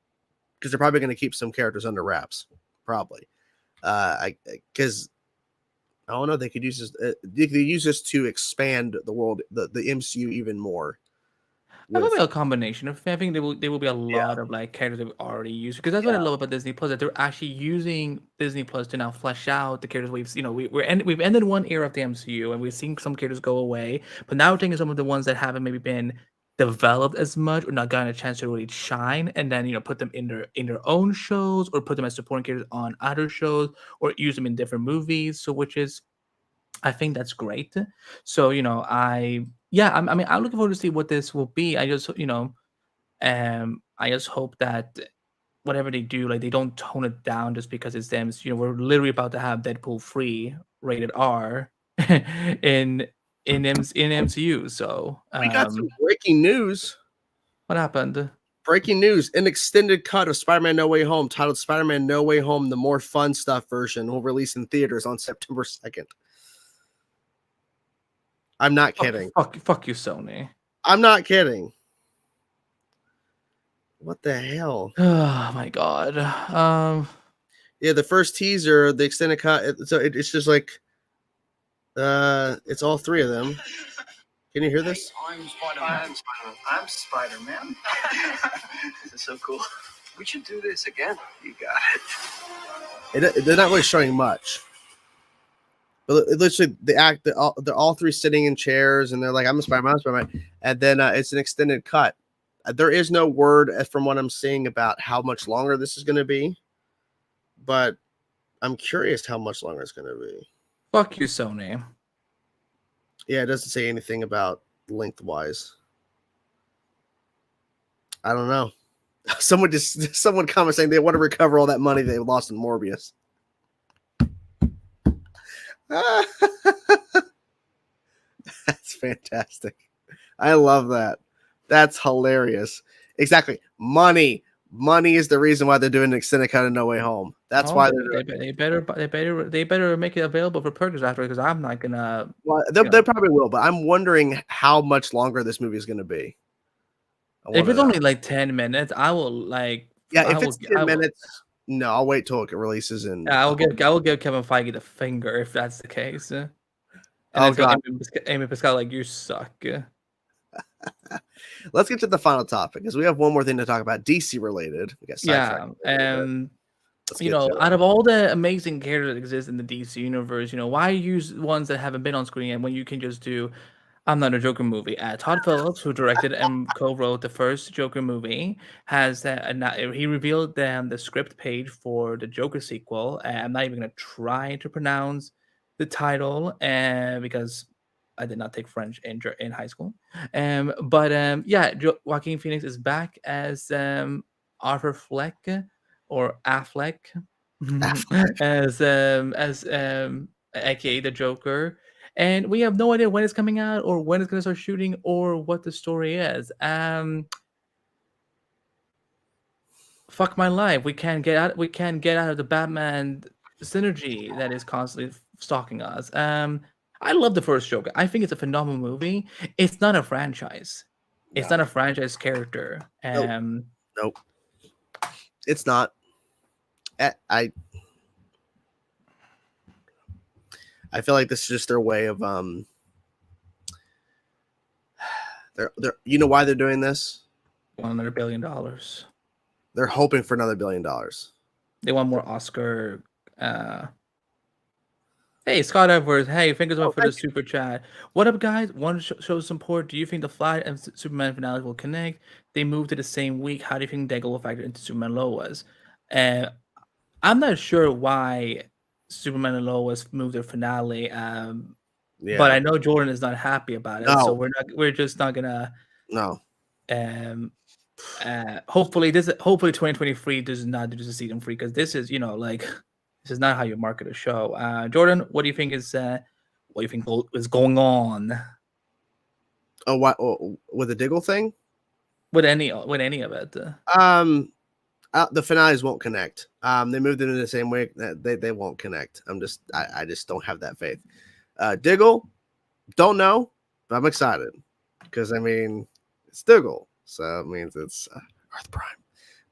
because they're probably going to keep some characters under wraps, probably. Because I don't know, they could use this. They could use this to expand the world, the MCU even more. Probably a combination of. I think there will be a lot of like characters that we already use, because that's what I love about Disney Plus, that they're actually using Disney Plus to now flesh out the characters we've ended one era of the MCU and we've seen some characters go away, but now we're taking some of the ones that haven't maybe been developed as much or not gotten a chance to really shine, and then put them in their own shows, or put them as supporting characters on other shows, or use them in different movies. So I think that's great. So I'm looking forward to see what this will be. I just I just hope that whatever they do, like, they don't tone it down just because it's them. We're literally about to have Deadpool 3 rated R in MCU. So we got some breaking news. What happened? Breaking news: an extended cut of Spider-Man No Way Home, titled Spider-Man No Way Home: The More Fun Stuff version, will release in theaters on September 2nd. I'm not kidding. Fuck you, Sony. I'm not kidding. What the hell? Oh my god. Yeah, the first teaser, the extended cut. It's just like, it's all three of them. Can you hear this? I'm Spider-Man. I'm Spider-Man. This is so cool. We should do this again. You got it. They're not really showing much. But literally, they're all three sitting in chairs, and they're like, "I'm a Spider-Man, I'm Spider-Man," and then it's an extended cut. There is no word, from what I'm seeing, about how much longer this is going to be, but I'm curious how much longer it's going to be. Fuck you, Sony. Yeah, it doesn't say anything about lengthwise. I don't know. Someone commented saying they want to recover all that money they lost in Morbius. That's fantastic. I love that. That's hilarious. Exactly. Money is the reason why they're doing an extended cut of No Way Home. That's why they better make it available for purchase after, because I'm not gonna. Well, they probably will, but I'm wondering how much longer this movie is going to be. If it's only like 10 minutes, I will like. Yeah, if it's 10 minutes, no, I'll wait till it releases. And I will give Kevin Feige the finger if that's the case. And God, Amy Pascal, like, you suck. Let's get to the final topic, because we have one more thing to talk about, DC related. We got out of all the amazing characters that exist in the DC universe, why use ones that haven't been on screen yet when you can just do I'm Not a Joker movie? Todd Phillips, who directed and co-wrote the first Joker movie, has he revealed the script page for the Joker sequel. I'm not even gonna try to pronounce the title because I did not take French in high school. Joaquin Phoenix is back as Arthur Fleck, or Affleck, as aka the Joker. And we have no idea when it's coming out, or when it's going to start shooting, or what the story is. Fuck my life. We can't get out of the Batman synergy that is constantly stalking us. I love the first Joker. I think it's a phenomenal movie. It's not a franchise. It's not a franchise character. Nope. It's not. I feel like this is just their way of They're you know why they're doing this? Want another $1 billion. They're hoping for another $1 billion. They want more Oscar. Hey, Scott Edwards. Hey, thank you so much for the super chat. What up, guys? Want to show some support? Do you think the Flash and Superman finale will connect? They moved to the same week. How do you think Deggle will factor into Superman Lois? I'm not sure why Superman and Lois moved their finale. But I know Jordan is not happy about it, so we're just not gonna. No. Hopefully 2023 does not do the season 3 because this is this is not how you market a show. Jordan, what do you think is going on? Oh, what with the Diggle thing? With any of it? The finales won't connect. They moved into the same week. They won't connect. I just don't have that faith. Diggle, don't know, but I'm excited because it's Diggle, so it means it's Earth Prime.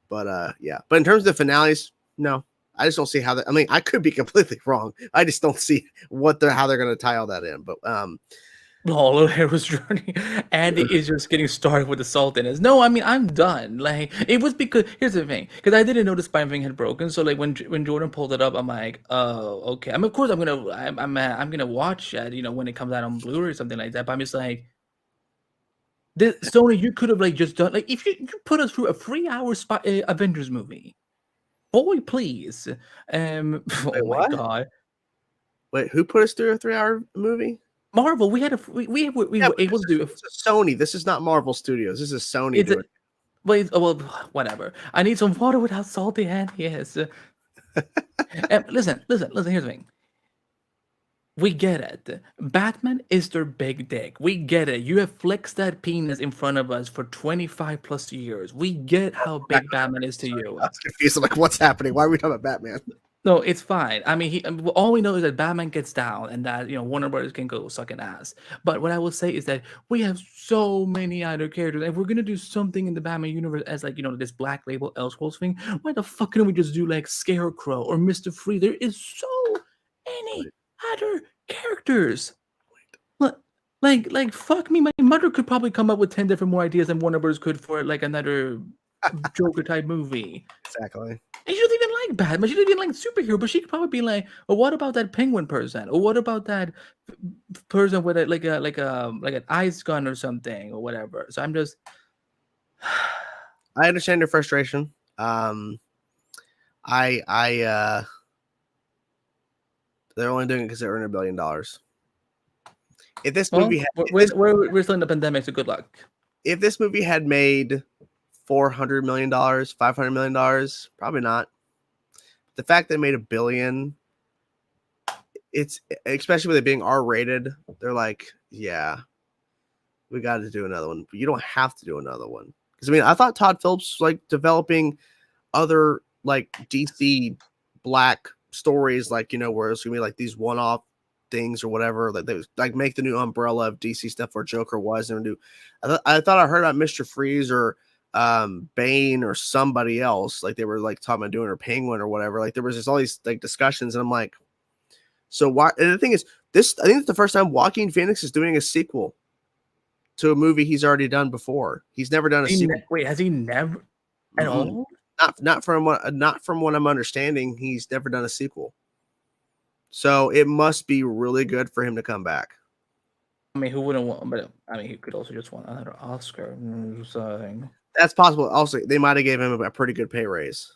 But yeah. But in terms of the finales, no, I just don't see how that. I could be completely wrong. I just don't see how they're going to tie all that in. But Little Hero's Journey. Andy is just getting started with the Sultan. No, I'm done. Like, it was because here's the thing, because I didn't know the spine thing had broken. So like when Jordan pulled it up, I'm like, oh, okay. Of course I'm gonna watch it, when it comes out on Blu-ray or something like that. But I'm just like, Sony, you could have just done if you put us through a 3-hour Avengers movie. Boy, please. Oh my god. Wait, who put us through a 3-hour movie? Marvel. We were able to do Sony. This is not Marvel Studios. This is Sony. Well, whatever. I need some water without salty hand. Yes. Listen. Here's the thing. We get it. Batman is their big dick. We get it. You have flexed that penis in front of us for 25 plus years. We get how big Batman is to you. I was confused. I'm like, what's happening? Why are we talking about Batman? No, it's fine. All we know is that Batman gets down and that, Warner Brothers can go suck an ass. But what I will say is that we have so many other characters. If we're going to do something in the Batman universe as this Black Label Elseworlds thing, why the fuck couldn't we just do Scarecrow or Mr. Freeze? There is so many other characters. Like fuck me. My mother could probably come up with 10 different more ideas than Warner Brothers could for another Joker type movie. Exactly. And she doesn't even like Batman. She doesn't even like superhero, but she could probably be like, "Well, what about that penguin person? Or what about that person with like an ice gun or something or whatever?" So I'm just. I understand your frustration. They're only doing it because they earn $1 billion. If this movie, we're still in the pandemic, so good luck. If this movie had made $400 million, $500 million, probably not. The fact they made $1 billion, it's especially with it being R-rated, they're like, yeah, we got to do another one. But you don't have to do another one because I thought Todd Phillips was depveloping other DC Black stories, where it's gonna be these one-off things or whatever. That they make the new umbrella of DC stuff where Joker was and do. I thought I heard about Mr. Freeze or Bane or somebody else, they were talking about doing or Penguin or whatever. There was just all these discussions, and I'm like, so why? And the thing is, I think it's the first time Joaquin Phoenix is doing a sequel to a movie he's already done before. He's never done a sequel. Wait, has he never at all? Not from what I'm understanding. He's never done a sequel, so it must be really good for him to come back. Who wouldn't want? But he could also just want another Oscar. That's possible. Also, they might have gave him a pretty good pay raise.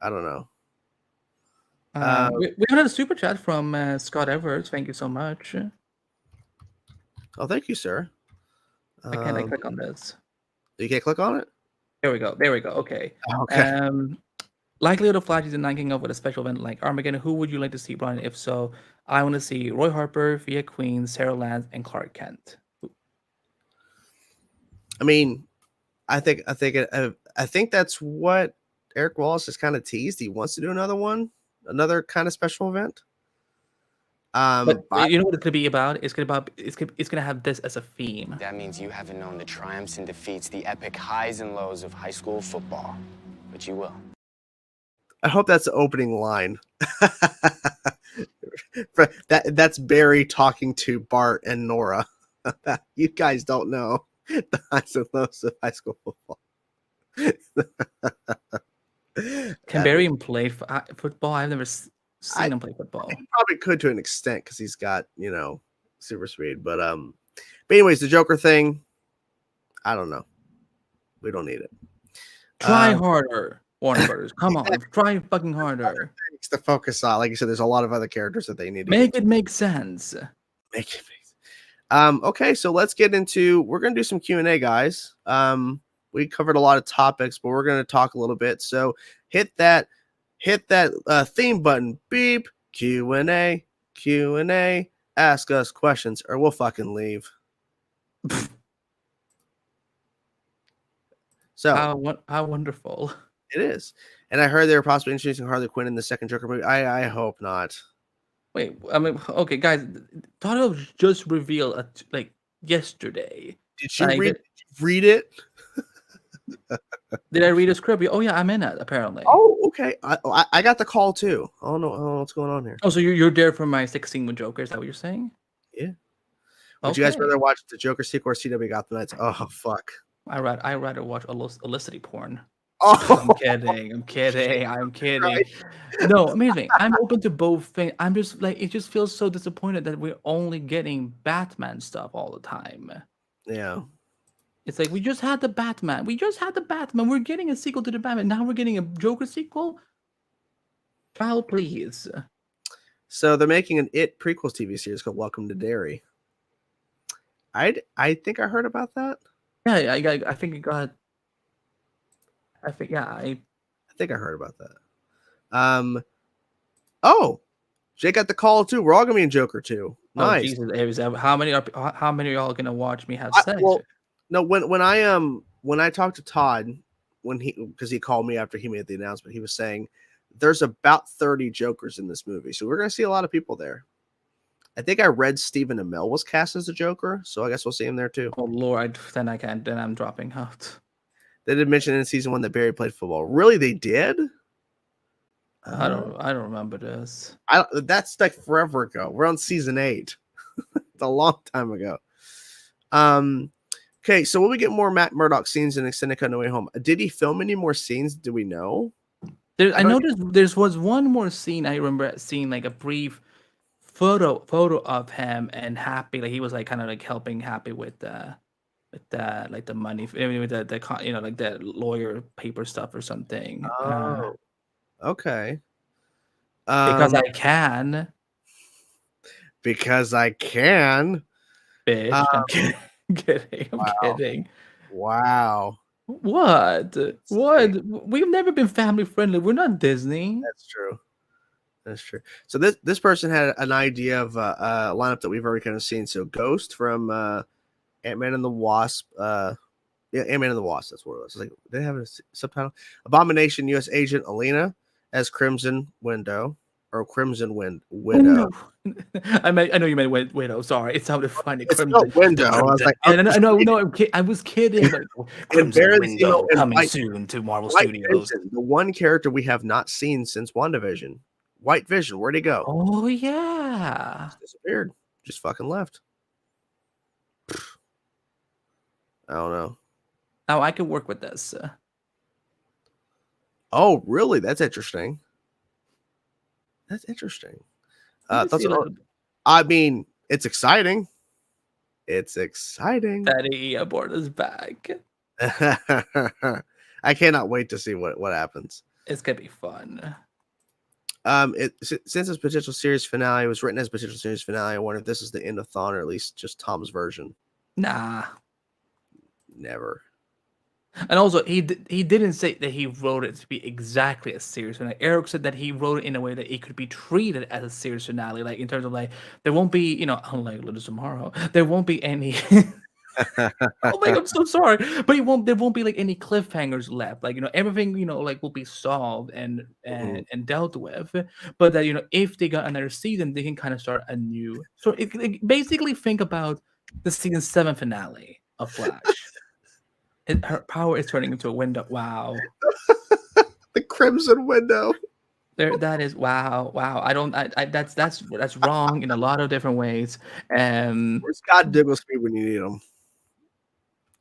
I don't know. We had a super chat from Scott Edwards. Thank you so much. Oh, thank you, sir. Can I click on this? You can't click on it? There we go. Okay. Okay. Likelihood of Flash is linking up with a special event like Armageddon. Who would you like to see, Brian? If so, I want to see Roy Harper, Thea Queen, Sarah Lance, and Clark Kent. I think that's what Eric Wallace has kind of teased. He wants to do another kind of special event. But you know what it's gonna be about? It's gonna have this as a theme. That means you haven't known the triumphs and defeats, the epic highs and lows of high school football, but you will. I hope that's the opening line. That's Barry talking to Bart and Nora. You guys don't know the highs and lows of high school football. Can Barry even play football? I've never seen him play football. He probably could to an extent because he's got, super speed. But anyways, the Joker thing, I don't know. We don't need it. Try harder, Warner Brothers. Come on, try fucking harder. Things to focus on. Like you said, there's a lot of other characters that they need to make it make sense. Make it make. Okay, so let's get into. We're gonna do some Q&A, guys. We covered a lot of topics, but we're gonna talk a little bit. So hit that theme button. Beep. Q&A. Ask us questions, or we'll fucking leave. So how wonderful it is. And I heard they were possibly introducing Harley Quinn in the second Joker movie. I hope not. Wait, I mean, okay, guys, Todd just revealed like yesterday. Did you read it? Did I read a script? Oh yeah, I'm in it apparently. Oh, okay. I got the call too. I don't know what's going on here. Oh, so you're there for my 16 with Joker? Is that what you're saying? Yeah. Would you guys rather watch the Joker sequel or CW Gotham Knights? Oh fuck. I rather watch illicit porn. Oh, I'm kidding. Right. No, amazing. I'm open to both things. I'm just like, it just feels so disappointed that we're only getting Batman stuff all the time. Yeah. It's like we just had the Batman. We're getting a sequel to the Batman. Now we're getting a Joker sequel. Child, please. So they're making an It prequels TV series called Welcome to Derry. I think I heard about that. Yeah, I think it got. I think I heard about that. Oh, Jay got the call too. We're all gonna be in Joker too. Nice. Oh, Jesus, how many are y'all gonna watch me have sex? No, when I talked to Todd, because he called me after he made the announcement, he was saying there's about 30 Jokers in this movie, so we're gonna see a lot of people there. I think I read Stephen Amell was cast as a Joker, so I guess we'll see him there too. Oh Lord, then I'm dropping out. They did mention in season 1 that Barry played football. Really, they did? I don't remember this. That's like forever ago. We're on season 8. It's a long time ago. Okay, so will we get more Matt Murdock scenes in Extended Cut No Way Home? Did he film any more scenes? Do we know? I noticed there was one more scene. I remember seeing like a brief photo of him and Happy, like he was like kind of like helping Happy with the like the money, with the like the lawyer paper stuff or something. Oh, okay. Because I can. Bitch, I'm kidding. I'm kidding. Wow. What? We've never been family friendly. We're not Disney. That's true. So this person had an idea of a lineup that we've already kind of seen. So Ghost from Ant-Man and the Wasp. Ant-Man and the Wasp. That's what it was. Like, did they have a subtitle? Abomination U.S. Agent Alina as Crimson Widow. Widow. I know you meant Widow. Sorry, it sounded funny. It's not Window. I was like, I was kidding. Crimson Window coming soon to Marvel Studios. Vision, the one character we have not seen since WandaVision. White Vision, where'd he go? Oh yeah, just disappeared. Just fucking left. I don't know. Now I can work with this. Oh, really? That's interesting. I mean, it's exciting. Daddy aboard is back. I cannot wait to see what happens. It's gonna be fun. Since its potential series finale was written as potential series finale, I wonder if this is the end of Thawne, or at least just Tom's version. Nah, never. And also, he didn't say that he wrote it to be exactly a series finale. Eric said that he wrote it in a way that it could be treated as a series finale, like in terms of like there won't be, unlike Little Tomorrow, there won't be any. Oh my God, I'm so sorry, but there won't be like any cliffhangers left. Like everything like will be solved and dealt with. But that if they got another season, they can kind of start anew. So basically think about the season 7 finale of Flash. Her power is turning into a window. Wow. The Crimson Window. That is wow. I don't. That's wrong in a lot of different ways. Where's Scott Digglesby when you need him?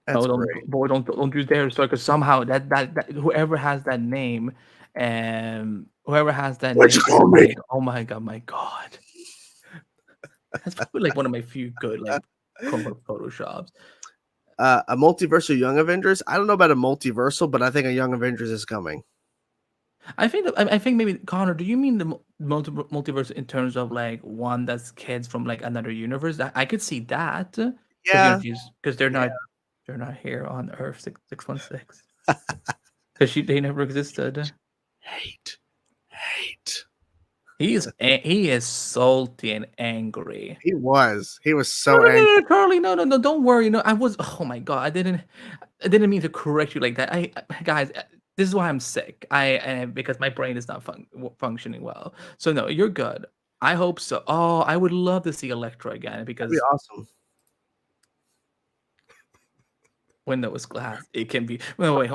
That's No, great. don't you dare start because somehow that whoever has that name, whoever has that What you name, call me? oh my god, that's probably like one of my few good like quote unquote photoshops. A multiversal Young Avengers. I don't know about a multiversal, but I think a Young Avengers is coming. I think maybe Connor, do you mean the multiverse in terms of like one that's kids from like another universe? I could see that Yeah, because they're not here on Earth 616 because they never existed. hate. He is salty and angry. He was No, so no, no, angry. no, Charlie, no, don't worry. No, I was. Oh my god, I didn't mean to correct you like that. Guys, this is why I'm sick. Because my brain is not functioning well. So no, you're good. I hope so. Oh, I would love to see Electra again That'd be because awesome. when there was glass, it can be. Wait, wait.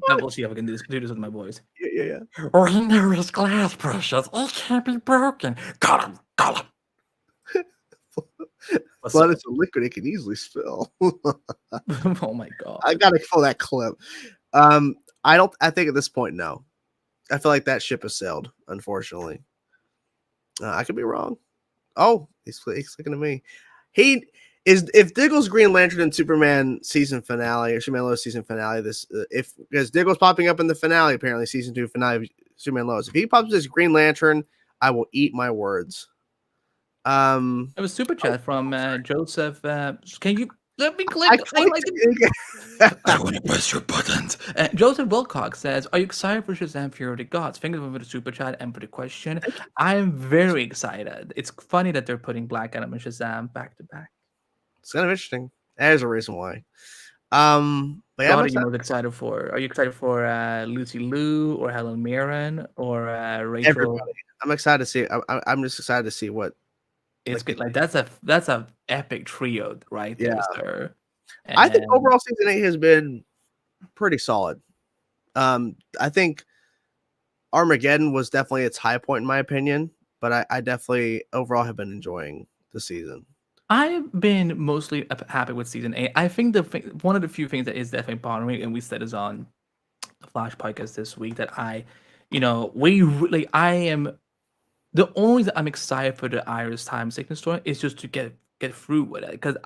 We'll see if I can do this with my voice. Yeah. When there is glass, precious, it can't be broken. Got him. Blood is a liquid; it can easily spill. Oh my god! I gotta pull that clip. I don't. I think at this point, no. I feel like that ship has sailed. Unfortunately, I could be wrong. Oh, he's looking at me. He is if Diggle's Green Lantern and Superman season finale or Superman Lois season finale. This if because Diggle's popping up in the finale apparently season 2 finale of Superman Lois. If he pops as Green Lantern, I will eat my words. It was super chat from Joseph. Can you let me click? I want to press your buttons. Joseph Wilcox says, "Are you excited for Shazam: Fury of the Gods?" Thank you for the super chat and for the question. I'm very excited. It's funny that they're putting Black Adam and Shazam back to back. It's kind of interesting. There's a reason why. But yeah, What are you most excited for? Are you excited for Lucy Liu or Helen Mirren or Rachel? Everybody. I'm excited to see. I'm just excited to see what. It's good. Like that's a epic trio right there, sir. I think overall season 8 has been pretty solid. I think Armageddon was definitely its high point in my opinion, but I definitely overall have been enjoying the season. I've been mostly happy with season 8. I think one of the few things that is definitely bothering me, and we said this on the Flash podcast this week, that I am the only reason I'm excited for the Iris time sickness story is just to get through with it because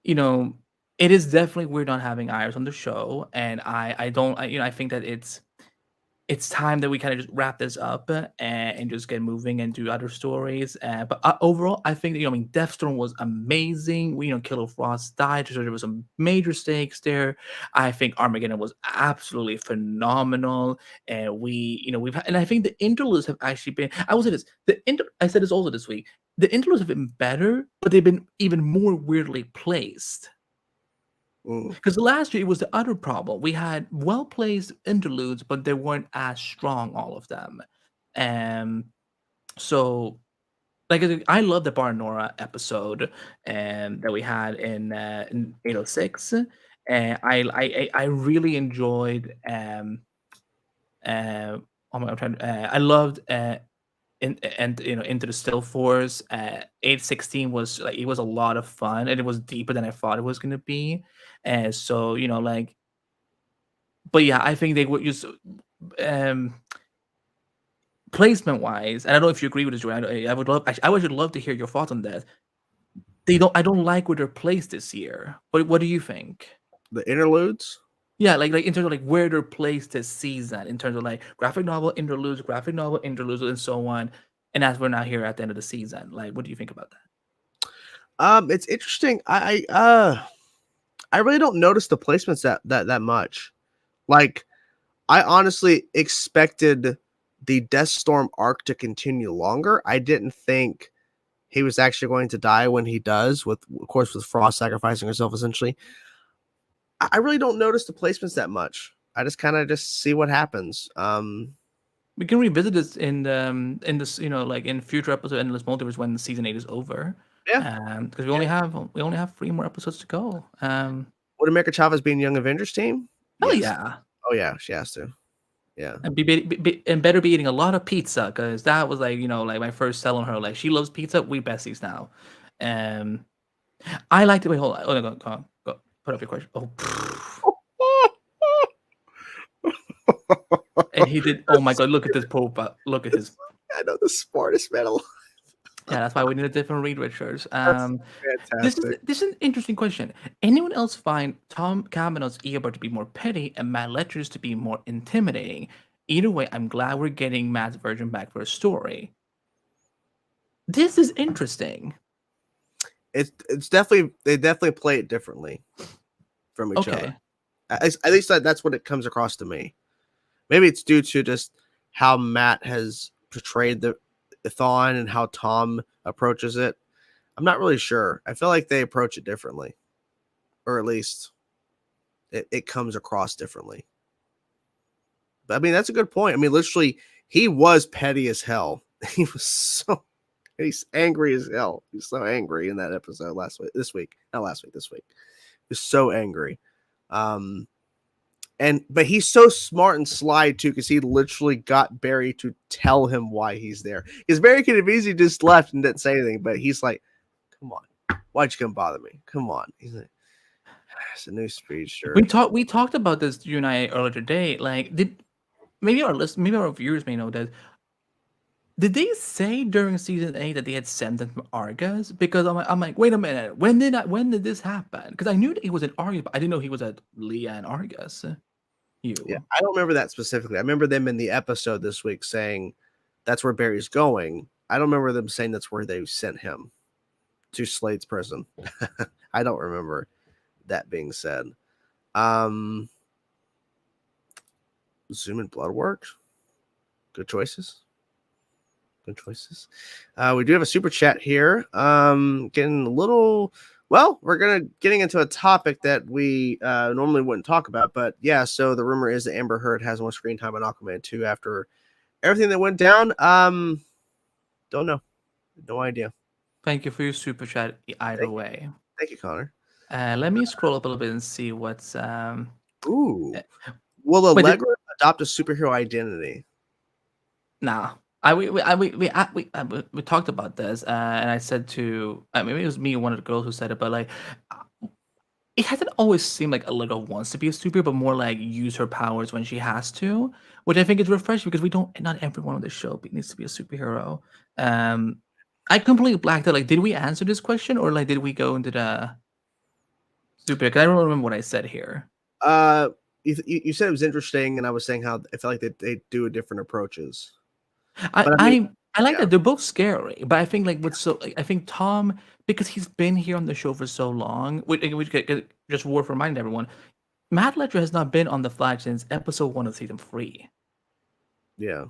it is definitely weird not having Iris on the show, and I think that it's time that we kind of just wrap this up and just get moving and do other stories. But overall, I think that, Deathstorm was amazing. Killer Frost died, so there was some major stakes there. I think Armageddon was absolutely phenomenal, and and I think the interludes have actually been. I will say this: I said this also this week. The interludes have been better, but they've been even more weirdly placed. Because last year it was the other problem. We had well-placed interludes, but they weren't as strong, all of them. So like I love the Barnora episode that we had in 806. And I really enjoyed I loved Into the Still Force. 816 was like it was a lot of fun and it was deeper than I thought it was gonna be. And so but yeah, I think they would use placement wise, and I don't know if you agree with this, Joanne. I would love to hear your thoughts on that. I don't like where they're placed this year. But what do you think? The interludes? Yeah, like in terms of like where they're placed this season, in terms of like graphic novel interludes, and so on. And as we're now here at the end of the season, like what do you think about that? It's interesting. I really don't notice the placements that much. Like, I honestly expected the Deathstorm arc to continue longer. I didn't think he was actually going to die when he does, of course, with Frost sacrificing herself, essentially. I really don't notice the placements that much. I just kind of just see what happens. We can revisit this in this, like in future episodes of Endless Multiverse when season 8 is over. Yeah. Because we only have 3 more episodes to go. Would America Chavez be in Young Avengers team? Hell Yes. yeah. Oh yeah, she has to. Yeah. And better be eating a lot of pizza because that was like like my first sell on her. Like she loves pizza. We besties now. Um, I like the way. Hold on, go. Put up your question. Oh, and he did. Oh my god! Look at this profile. Look at his. I know the smartest man alive. Yeah, that's why we need a different Reed Richards. That's This fantastic. is an interesting question. Anyone else find Tom Cavanaugh's Eobard to be more petty and Matt Ledger's to be more intimidating? Either way, I'm glad we're getting Matt's version back for a story. This is interesting. It's definitely they definitely play it differently from each Okay. other. At least that's what it comes across to me. Maybe it's due to just how Matt has portrayed the Thawne and how Tom approaches it. I'm not really sure. I feel like they approach it differently, or at least it comes across differently. But I mean, that's a good point. I mean, literally, he was petty as hell. He's angry as hell. He's so angry in that episode this week. He's so angry. But he's so smart and sly too, because he literally got Barry to tell him why he's there. Because Barry could have easily just left and didn't say anything, but he's like, "Come on, why'd you come bother me? Come on." He's like, "It's a new speedster." We talked about this you and I earlier today. Like, maybe our viewers may know that. Did they say during season 8 that they had sent them from Argus? Because I'm like, wait a minute, when did this happen? Because I knew that he was at Argus, but I didn't know he was at Leah and Argus. Yeah, I don't remember that specifically. I remember them in the episode this week saying that's where Barry's going. I don't remember them saying that's where they sent him, to Slade's prison. I don't remember that being said. Zoom and Bloodwork. Good choices. Good choices. We do have a super chat here. Getting a little. Well, we're getting into a topic that we normally wouldn't talk about, but yeah. So the rumor is that Amber Heard has more screen time on Aquaman 2 after everything that went down. Don't know. No idea. Thank you for your super chat. Either way. Thank you, Connor. Let me scroll up a little bit and see what's. Ooh. Will Allegra adopt a superhero identity? Nah. We talked about this, and I said to maybe it was me or one of the girls who said it, but like it hasn't always seemed like Allegra wants to be a superhero, but more like use her powers when she has to, which I think is refreshing because not everyone on the show needs to be a superhero. I completely blacked out. Like, did we answer this question or like did we go into the superhero? Because I don't remember what I said here. You said it was interesting, and I was saying how I felt like they do different approaches. I like that they're both scary, but I think I think Tom, because he's been here on the show for so long, which just worth reminding everyone, Matt Ledger has not been on the Flash since episode 1 of season 3. Yeah.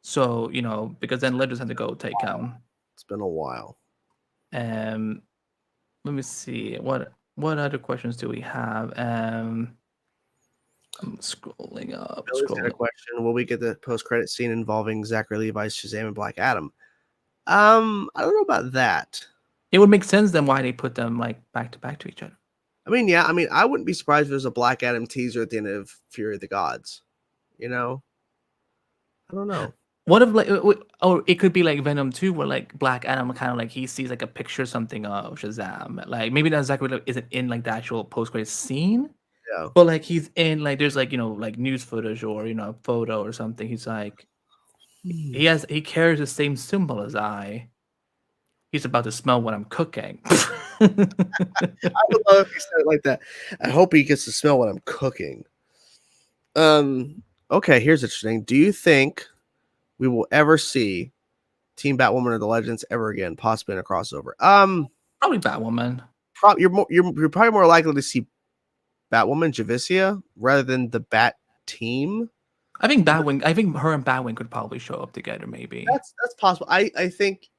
So because then Ledger's had to go take It's been a while. Let me see what other questions do we have. I'm scrolling up. Billy's got a question. Will we get the post-credit scene involving Zachary Levi's Shazam and Black Adam? I don't know about that. It would make sense then why they put them like back to back to each other. I mean, yeah. I mean, I wouldn't be surprised if there's a Black Adam teaser at the end of Fury of the Gods. I don't know. What if or it could be like Venom 2, where like Black Adam kind of like he sees like a picture or something of Shazam. Like maybe not Zachary isn't in like the actual post-credit scene. Yeah. But like he's in like there's like like news footage or a photo or something. He's like he carries the same symbol as I. He's about to smell what I'm cooking. I would love if he said it like that. I hope he gets to smell what I'm cooking. Okay, here's interesting. Do you think we will ever see Team Batwoman or the Legends ever again, possibly in a crossover? Probably Batwoman. You're probably more likely to see Batwoman, Javicia, rather than the Bat Team. I think Batwing. I think her and Batwing could probably show up together. Maybe that's possible. I think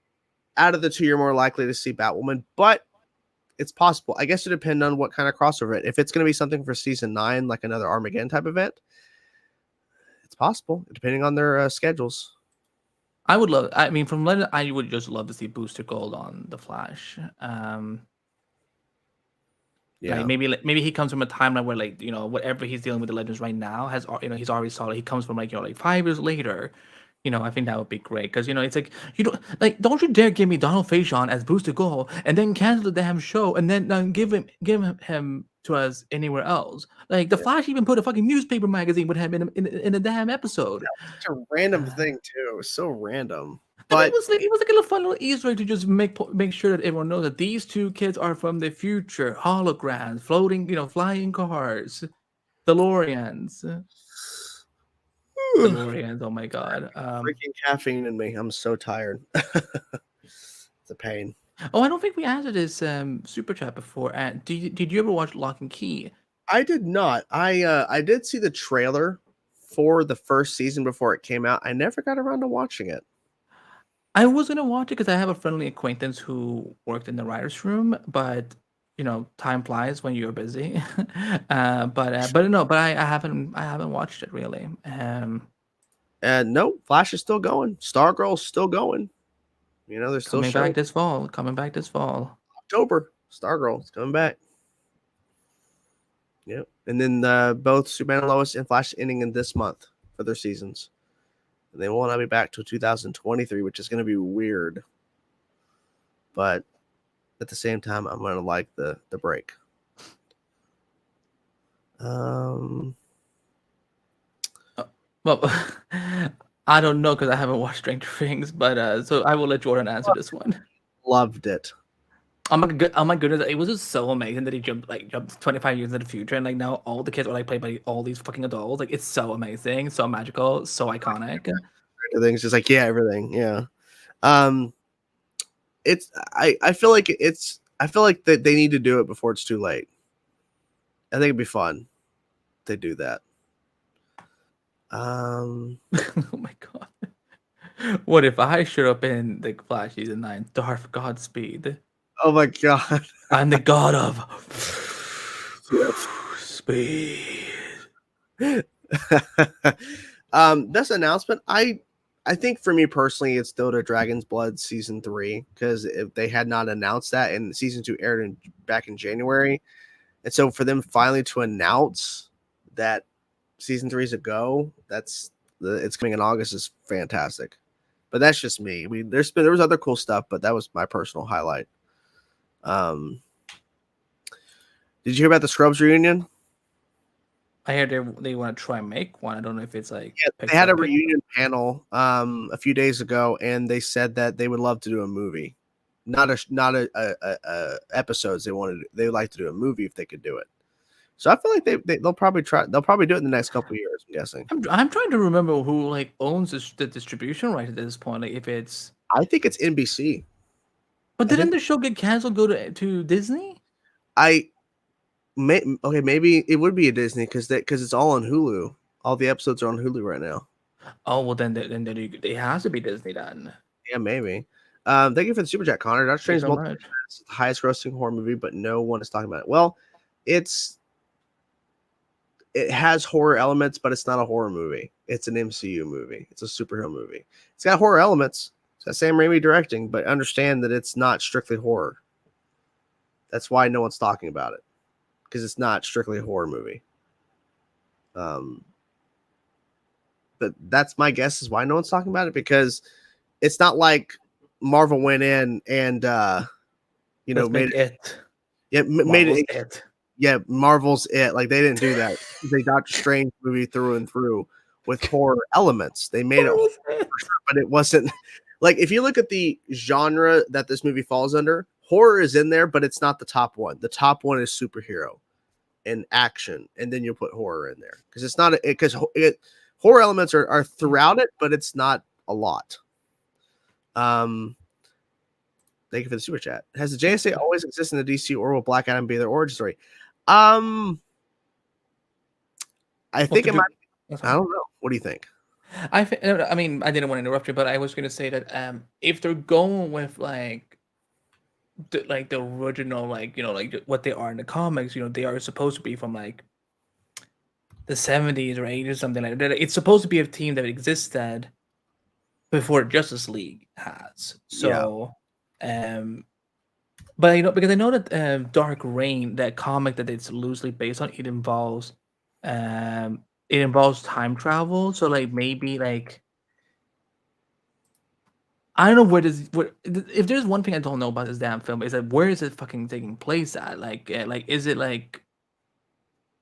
out of the two, you're more likely to see Batwoman, but it's possible. I guess it depends on what kind of crossover. If it's going to be something for season 9, like another Armageddon type event, it's possible, depending on their schedules. I would love. I mean, from Legend, I would just love to see Booster Gold on the Flash. Yeah. Like maybe he comes from a timeline where like whatever he's dealing with the legends right now has he's already solid. He comes from like like 5 years later. I think that would be great because it's like don't you dare give me Donald Faison as Booster Gold and then cancel the damn show and then give him to us anywhere else. Like the Flash even put a fucking newspaper magazine with him in a damn episode. Such a random thing too. It was so random. But But it was like a little fun little Easter egg to just make sure that everyone knows that these two kids are from the future, holograms, floating, flying cars, DeLoreans. DeLoreans, oh my god. freaking caffeine in me. I'm so tired. It's a pain. Oh, I don't think we answered this super chat before. Did you ever watch Lock and Key? I did not. I did see the trailer for the first season before it came out. I never got around to watching it. I was gonna watch it because I have a friendly acquaintance who worked in the writers' room, but time flies when you're busy. But I haven't watched it really. And no, Flash is still going. Stargirl's still going. They're still Coming showing back this fall. Coming back this fall. October. Stargirl is coming back. Yep. And then both Superman and Lois and Flash ending in this month for their seasons. And they will not be back till 2023, which is going to be weird. But at the same time, I'm going to like the break. Well, I don't know because I haven't watched Stranger Things, but so I will let Jordan answer this one. Loved it. Oh my goodness, it was just so amazing that he jumped 25 years into the future, and like now all the kids are like played by all these fucking adults. Like it's so amazing, so magical, so iconic. Everything's just like everything. Yeah. It's I feel like that they need to do it before it's too late. I think it'd be fun if they do that. Oh my god. What if I showed up in the Flash season 9, Darth Godspeed? Oh my god. I'm the god of speed. This announcement, I think for me personally, it's still to Dragon's Blood season 3 because if they had not announced that, and season 2 aired back in January, and so for them finally to announce that season 3 is a go, it's coming in August is fantastic. But that's just me. I mean, there was other cool stuff, but that was my personal highlight. Did you hear about the Scrubs reunion? I heard they want to try and make one. I don't know if it's like they had a reunion panel a few days ago, and they said that they would love to do a movie, not a episodes. They would like to do a movie if they could do it. So I feel like they'll probably try. They'll probably do it in the next couple of years. I'm guessing. I'm trying to remember who owns the distribution right at this point. Like if it's, I think it's NBC. But didn't the show get canceled? Go to Disney? Maybe it would be a Disney because it's all on Hulu. All the episodes are on Hulu right now. Oh well, then it has to be Disney then. Yeah, maybe. Thank you for the super chat, Connor. Doctor Strange Multiverse is the highest grossing horror movie, but no one is talking about it. Well, it has horror elements, but it's not a horror movie. It's an MCU movie. It's a superhero movie. It's got horror elements. It's got Sam Raimi directing, but understand that it's not strictly horror. That's why no one's talking about it, because it's not strictly a horror movie. But that's my guess is why no one's talking about it, because it's not like Marvel went in and made it. Yeah, made it. Yeah, Marvel's it. Like they didn't do that. They Doctor Strange movie through and through with horror elements. They made it, but it wasn't like if you look at the genre that this movie falls under, horror is in there, but it's not the top one. The top one is superhero and action, and then you put horror in there because it's not because horror elements are throughout it, but it's not a lot. Thank you for the super chat. Has the JSA always existed in the DC, or will Black Adam be their origin story? I think it might. I don't know. What do you think? I mean, I didn't want to interrupt you, but I was going to say that if they're going with the original, what they are in the comics, they are supposed to be from the 70s or 80s or something like that. It's supposed to be a team that existed before Justice League has. So, But because I know that Dark Reign, that comic that it's loosely based on, it involves time travel. So like maybe like I don't know if there's one thing I don't know about this damn film is that where is it fucking taking place at? Like is it like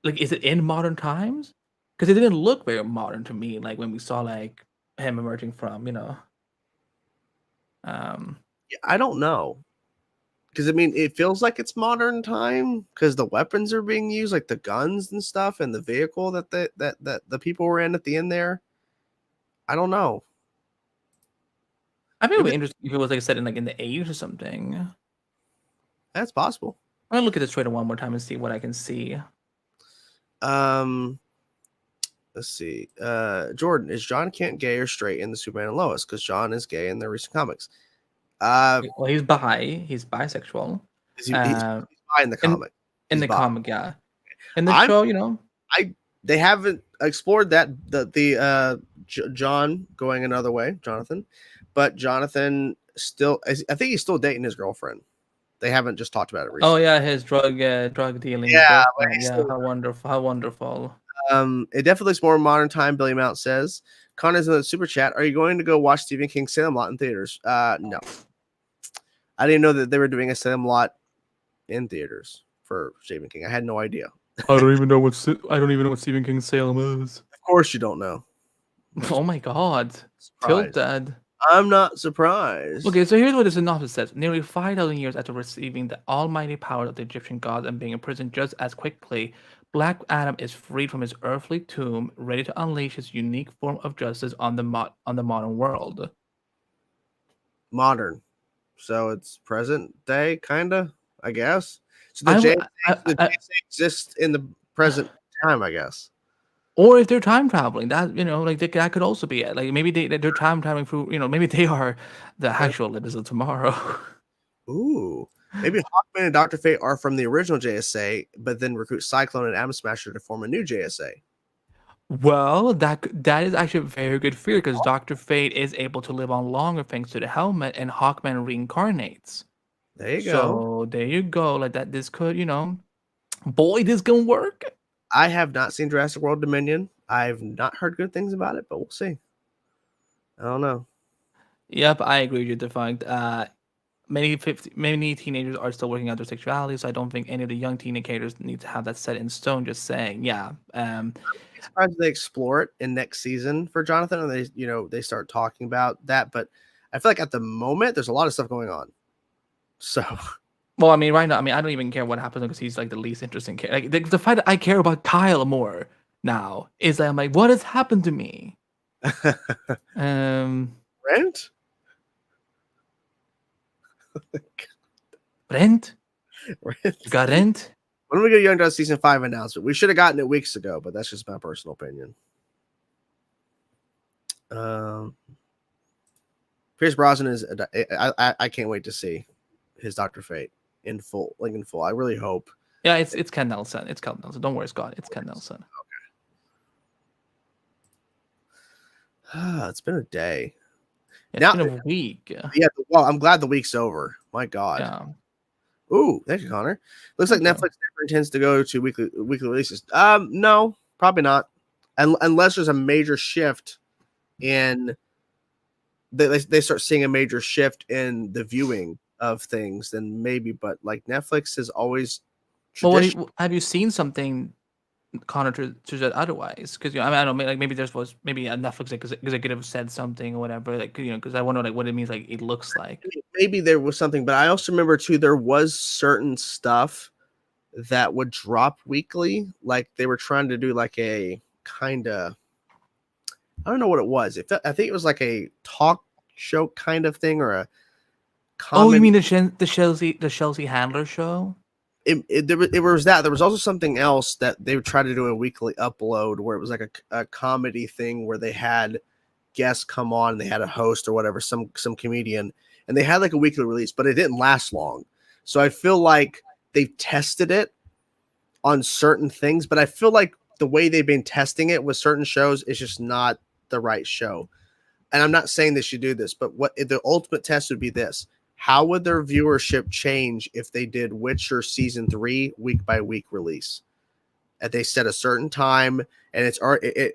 is it in modern times? Because it didn't look very modern to me. Like when we saw like him emerging from um Yeah, I don't know. Because I mean, it feels like it's modern time because the weapons are being used, like the guns and stuff, and the vehicle that the people were in at the end there. I don't know. I think it would Maybe be interesting if it was like set in like in the 80s or something. that's possible. I'm gonna look at this trailer one more time and see what I can see. Let's see. Jordan, is John Kent gay or straight in the Superman and Lois? Because John is gay in the recent comics. Well, he's bisexual. He's bi in the in, comic. in He's the bi. comic, yeah. In the I'm- show, they haven't explored that John going another way, Jonathan, but Jonathan still, I think he's still dating his girlfriend. They haven't just talked about it recently. Oh yeah, his drug dealing. Yeah, girlfriend. Yeah. How wonderful! How wonderful! It definitely looks more modern time. Billy Mount says. Connor's in the super chat. Are you going to go watch Stephen King's Salem Lot in theaters? No. I didn't know that they were doing a Salem Lot in theaters for Stephen King. I had no idea. I don't even know what Stephen King's Salem is. Of course you don't know. Oh my god, Surprised. Tilted. I'm not surprised. Okay, so here's what the synopsis says. Nearly 5,000 years after receiving the almighty power of the Egyptian gods and being imprisoned just as quickly, Black Adam is freed from his earthly tomb, ready to unleash his unique form of justice on the modern world. Modern. So it's present day, kind of, I guess. So the JSA exists in the present time, I guess. Or if they're time traveling, that that could also be it. Like maybe they're time traveling through. Maybe they are the actual Legends of Tomorrow. Ooh, maybe Hawkman and Dr. Fate are from the original JSA, but then recruit Cyclone and Atom Smasher to form a new JSA. Well, that is actually a very good theory because Dr. Fate is able to live on longer thanks to the helmet, and Hawkman reincarnates. There you go. So there you go. Like that, this could, boy, this gonna work. I have not seen Jurassic World Dominion. I've not heard good things about it, but we'll see. I don't know. Yep, I agree with you. The fact many teenagers are still working out their sexuality, so I don't think any of the young teenagers need to have that set in stone. Just saying, yeah. I'm surprised they explore it in next season for Jonathan, and they start talking about that. But I feel like at the moment there's a lot of stuff going on. So. Well, I mean, right now, I don't even care what happens because he's like the least interesting character. Like the fact that I care about Kyle more now is that I'm like, what has happened to me? Brent? Brent? You got Rent? When we get Young Justice season 5 announcement, we should have gotten it weeks ago, but that's just my personal opinion. Pierce Brosnan is. I can't wait to see his Dr. Fate in full. I really hope. Yeah, it's Ken Nelson. It's Ken Nelson. Don't worry, Scott. It's Ken Nelson. Okay. It's been a day. It's been a week. Yeah. Well, I'm glad the week's over. My God. Yeah. Ooh, thank you, Connor. Looks like Netflix never intends to go to weekly releases. No, probably not. Unless there's a major shift in. They start seeing a major shift in the viewing of things, then maybe. But like Netflix is always. Well, have you seen something, Connor, to that otherwise? Because I don't know, like maybe a Netflix executive said something or whatever. Like because I wonder like what it means. Like it looks like maybe there was something, but I also remember too there was certain stuff that would drop weekly. Like they were trying to do like a kind of. I don't know what it was. I think it was like a talk show kind of thing or a. Oh, you mean the Chelsea Handler show? It was that. There was also something else that they would try to do a weekly upload where it was like a comedy thing where they had guests come on, they had a host or whatever, some comedian, and they had like a weekly release, but it didn't last long. So I feel like they've tested it on certain things, but I feel like the way they've been testing it with certain shows is just not the right show. And I'm not saying they should do this, but what the ultimate test would be this. how would their viewership change if they did Witcher season 3 week by week release? And they set a certain time, and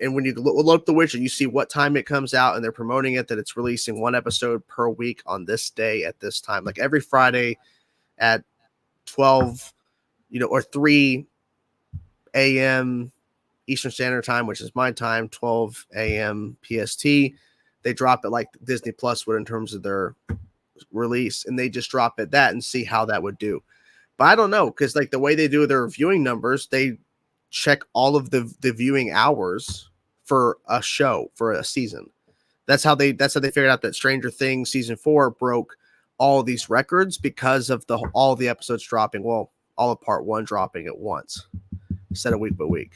and when you load up The Witcher, you see what time it comes out, and they're promoting it that it's releasing one episode per week on this day at this time, like every Friday at 12, or 3 a.m. Eastern Standard Time, which is my time, 12 a.m. PST. They drop it like Disney Plus would in terms of their release, and they just drop it that and see how that would do. But I don't know, because like the way they do their viewing numbers, they check all of the viewing hours for a show, for a season. That's how they figured out that Stranger Things season 4 broke all these records, because of all the episodes dropping. Well, all of part 1 dropping at once instead of week by week.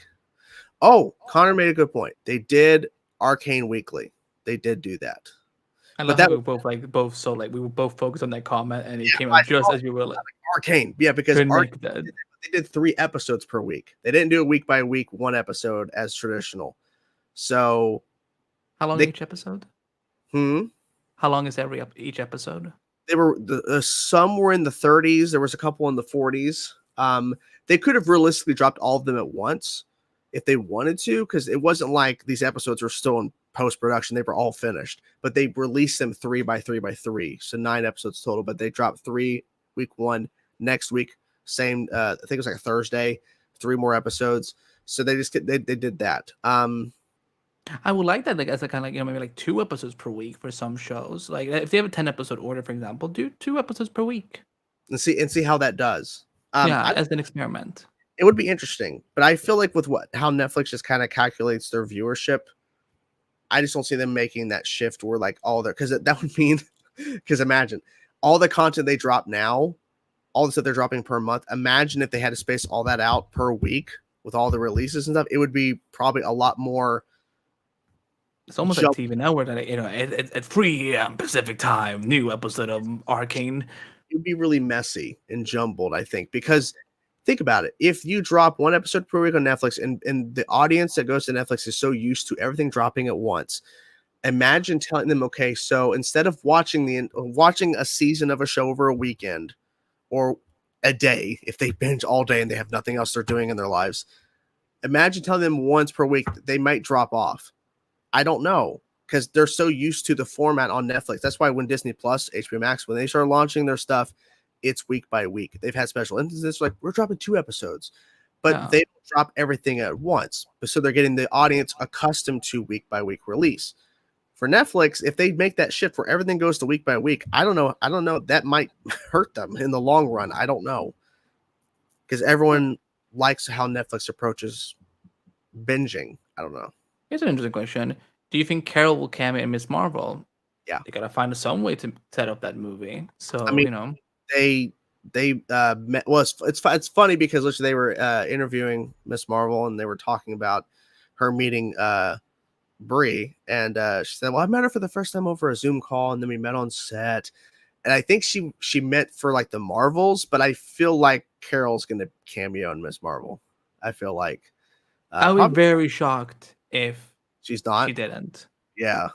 Oh, Connor made a good point. They did Arcane weekly. They did do that. I love how we were both we were both focused on that comment, and it came out just as we were like Arcane. Yeah, because they did 3 episodes per week. They didn't do a week by week 1 episode as traditional. So how long each episode? How long is each episode? They were some were in the 30s. There was a couple in the 40s. They could have realistically dropped all of them at once if they wanted to, because it wasn't like these episodes were still in post-production. They were all finished, but they released them 3 by 3 by 3, so 9 episodes total. But they dropped 3 week 1, next week same, I think it was like a Thursday, 3 more episodes. So they did that. I would like that, like as a kind of like, maybe like 2 episodes per week for some shows. Like if they have a 10 episode order, for example, do 2 episodes per week and see how that does. As an experiment. It would be interesting, but I feel like with how Netflix just kind of calculates their viewership, I just don't see them making that shift where like all their, because that would mean, because imagine all the content they drop now, all the stuff they're dropping per month. Imagine if they had to space all that out per week with all the releases and stuff. It would be probably a lot more. It's almost like TV now, where at 3 a.m. Pacific time, new episode of Arcane. It'd be really messy and jumbled, I think, because think about it. If you drop 1 episode per week on Netflix, and the audience that goes to Netflix is so used to everything dropping at once, imagine telling them, okay, so instead of watching a season of a show over a weekend or a day, if they binge all day and they have nothing else they're doing in their lives, imagine telling them once per week that they might drop off. I don't know, because they're so used to the format on Netflix. That's why when Disney Plus, HBO Max, when they start launching their stuff, it's week by week. They've had special instances like we're dropping 2 episodes, but they don't drop everything at once. So they're getting the audience accustomed to week by week release. For Netflix, if they make that shift where everything goes to week by week, I don't know. That might hurt them in the long run. I don't know, because everyone likes how Netflix approaches binging. I don't know. Here's an interesting question. Do you think Carol will cameo in Miss Marvel? Yeah. They gotta find some way to set up that movie. So, I mean, they met, well, it's funny because literally they were interviewing Miss Marvel, and they were talking about her meeting Brie, and she said, well, I met her for the first time over a Zoom call, and then we met on set. And I think she met for like the Marvels, but I feel like Carol's gonna cameo in Miss Marvel. I feel like I would be very shocked if she's not. She didn't. Yeah.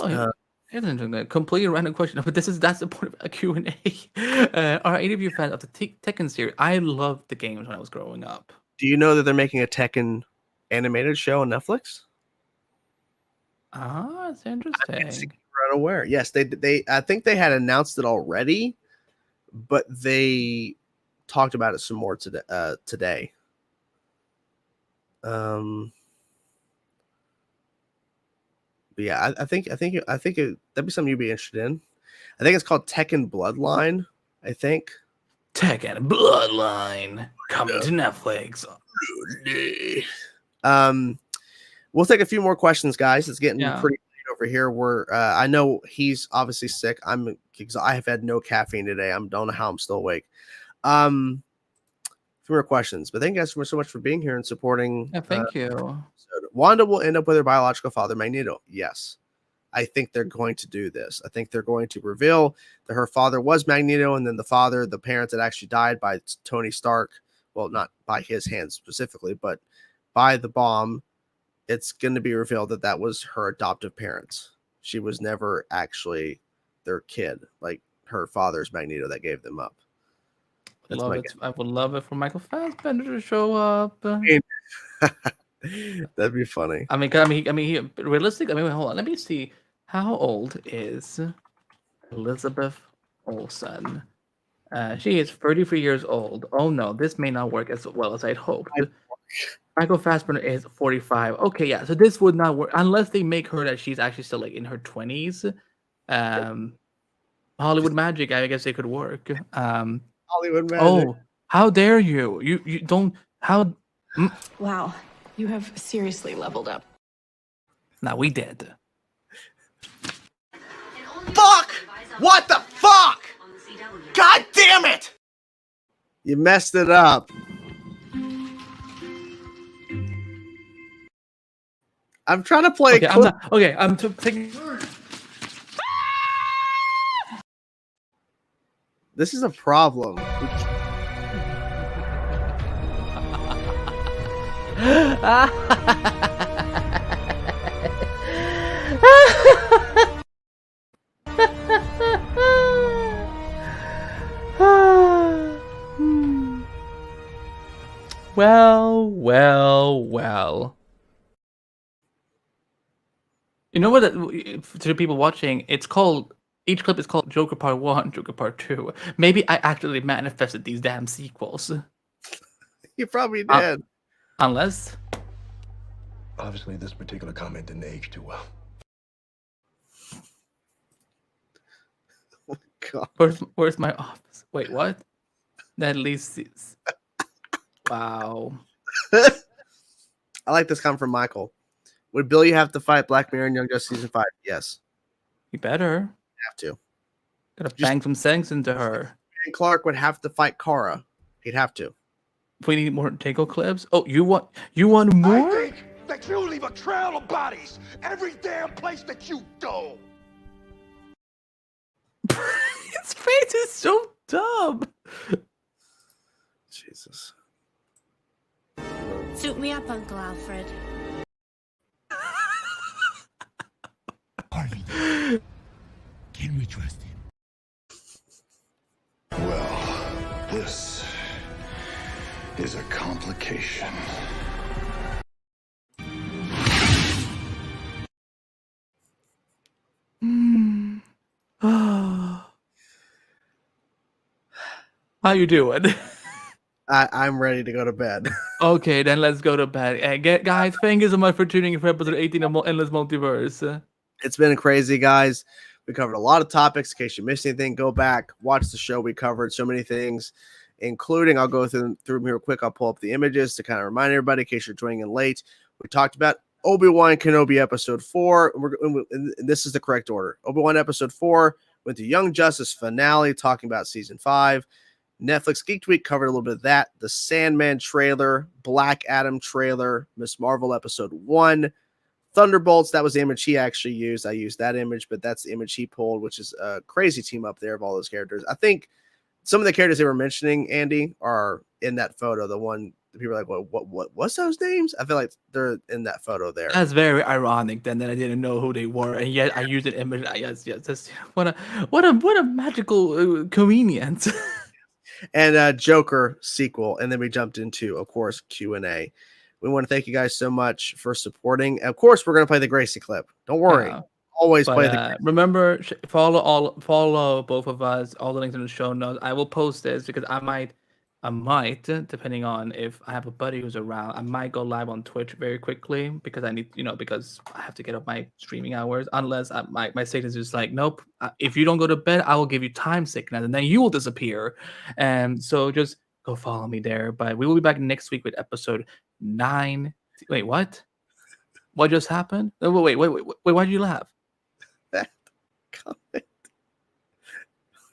Oh, here's an interesting, completely random question, but that's the point of a Q&A. Are any of you fans of the Tekken series? I loved the games when I was growing up. Do you know that they're making a Tekken animated show on Netflix? Ah, it's interesting. I'm unaware. Yes, they I think they had announced it already, but they talked about it some more today. But yeah, I think that'd be something you'd be interested in. I think it's called Tekken Bloodline. I think Tekken Bloodline coming to Netflix. We'll take a few more questions, guys. It's getting pretty late over here. I know he's obviously sick. I have had no caffeine today. I don't know how I'm still awake. Few more questions, but thank you guys so much for being here and supporting. Yeah, thank you. Wanda will end up with her biological father, Magneto. Yes, I think they're going to do this. I think they're going to reveal that her father was Magneto, and then the parents that actually died by Tony Stark. Well, not by his hands specifically, but by the bomb. It's going to be revealed that was her adoptive parents. She was never actually their kid. Like her father's Magneto that gave them up. That's Love my it. I would love it for Michael Fassbender to show up. guess. That'd be funny. Realistic. I mean, hold on. Let me see. How old is Elizabeth Olsen? She is 33 years old. Oh no, this may not work as well as I'd hoped. Michael Fassbender is 45. Okay, yeah. So this would not work unless they make her that she's actually still like in her 20s. Hollywood magic. I guess it could work. Hollywood magic. Oh, how dare you? You don't. How? Wow, you have seriously leveled up. Now we did. Fuck! What the fuck? God damn it! You messed it up. I'm trying to play. Okay, I'm not. Okay, I'm taking. This is a problem. Well. You know what? To the people watching, it's called. Each clip is called Joker Part 1, Joker Part 2. Maybe I actually manifested these damn sequels. You probably did. Unless. Obviously, this particular comment didn't age too well. Oh, God. Where's my office? Wait, what? That least is. Wow. I like this comment from Michael. Would Billy have to fight Black Mirror in Young Justice Season 5? Yes. You better. Have to. Gotta bang some sense into her. And Clark would have to fight Kara. He'd have to. If we need more Tango clips. Oh, you want more? I think that you leave a trail of bodies every damn place that you go. His face is so dumb. Jesus. Suit me up, Uncle Alfred. Harvey, can we trust him? Well, this is a complication. How you doing? I'm ready to go to bed. Okay, then let's go to bed. Guys, thank you so much for tuning in for episode 18 of Endless Multiverse. It's been crazy, guys. We covered a lot of topics. In case you missed anything, go back, watch the show. We covered so many things, including, I'll go through them here quick. I'll pull up the images to kind of remind everybody in case you're joining in late. We talked about Obi-Wan Kenobi episode 4. And this is the correct order. Obi-Wan episode 4 went to Young Justice finale, talking about season 5. Netflix Geeked Week covered a little bit of that. The Sandman trailer, Black Adam trailer, Miss Marvel episode 1. Thunderbolts, that was the image he actually used. I used that image, but that's the image he pulled, which is a crazy team up there of all those characters. I think some of the characters they were mentioning, Andy, are in that photo. The one people are like, what's those names? I feel like they're in that photo there. That's very ironic then that I didn't know who they were, and yet I used an image. Yes. That's, what a magical convenience. And Joker sequel, and then we jumped into, of course, Q&A. We want to thank you guys so much for supporting. Of course, we're going to play the Gracie clip. Don't worry. Always play the remember, follow both of us. All the links in the show notes. I will post this because I might, depending on if I have a buddy who's around, I might go live on Twitch very quickly because I need, because I have to get up my streaming hours. Unless my sickness is like, nope. If you don't go to bed, I will give you time sickness, and then you will disappear. And so just go follow me there. But we will be back next week with episode 9. Wait, what? What just happened? Wait, why did you laugh? That comment.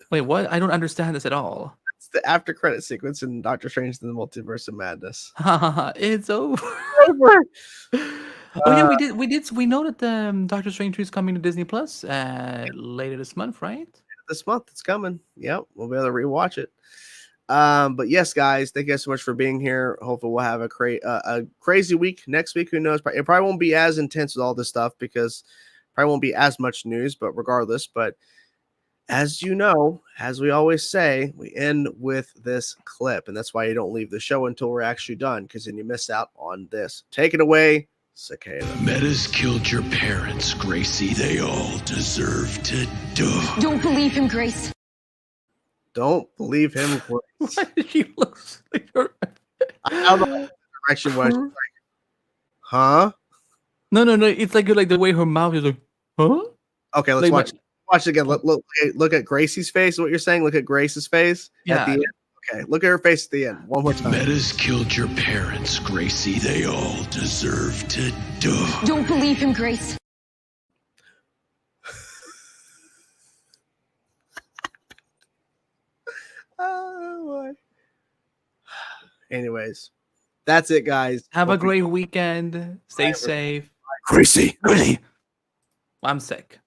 Wait, what? I don't understand this at all. It's the after credit sequence in Doctor Strange in the Multiverse of Madness. It's over. Over. Oh yeah, we know that Doctor Strange 2 is coming to Disney Plus later this month, right? This month it's coming. Yep, we'll be able to rewatch it. But yes, guys, thank you guys so much for being here. Hopefully we'll have a crazy week next week. Who knows? It probably won't be as intense with all this stuff because Probably won't be as much news, but regardless. But as you know, as we always say, we end with this clip, and that's why you don't leave the show until we're actually done, because then you miss out on this. Take it away, Cicada. Metas killed your parents, Gracie. They all deserve to die. Don't believe him, Grace. Don't believe him. Grace. She looks like her. I don't know what direction was. She's like, huh? No. It's like the way her mouth is like, huh? Okay, let's Like, watch. Watch it again. Look at Gracie's face. What you're saying? Look at Grace's face at the Yeah. end. Okay, look at her face at the end. One more time. Metas killed your parents, Gracie. They all deserve to die. Don't believe him, Grace. Oh boy. Anyways, that's it, guys. Have a Hope you- great weekend. Stay Bye, safe. Gracie. I'm sick.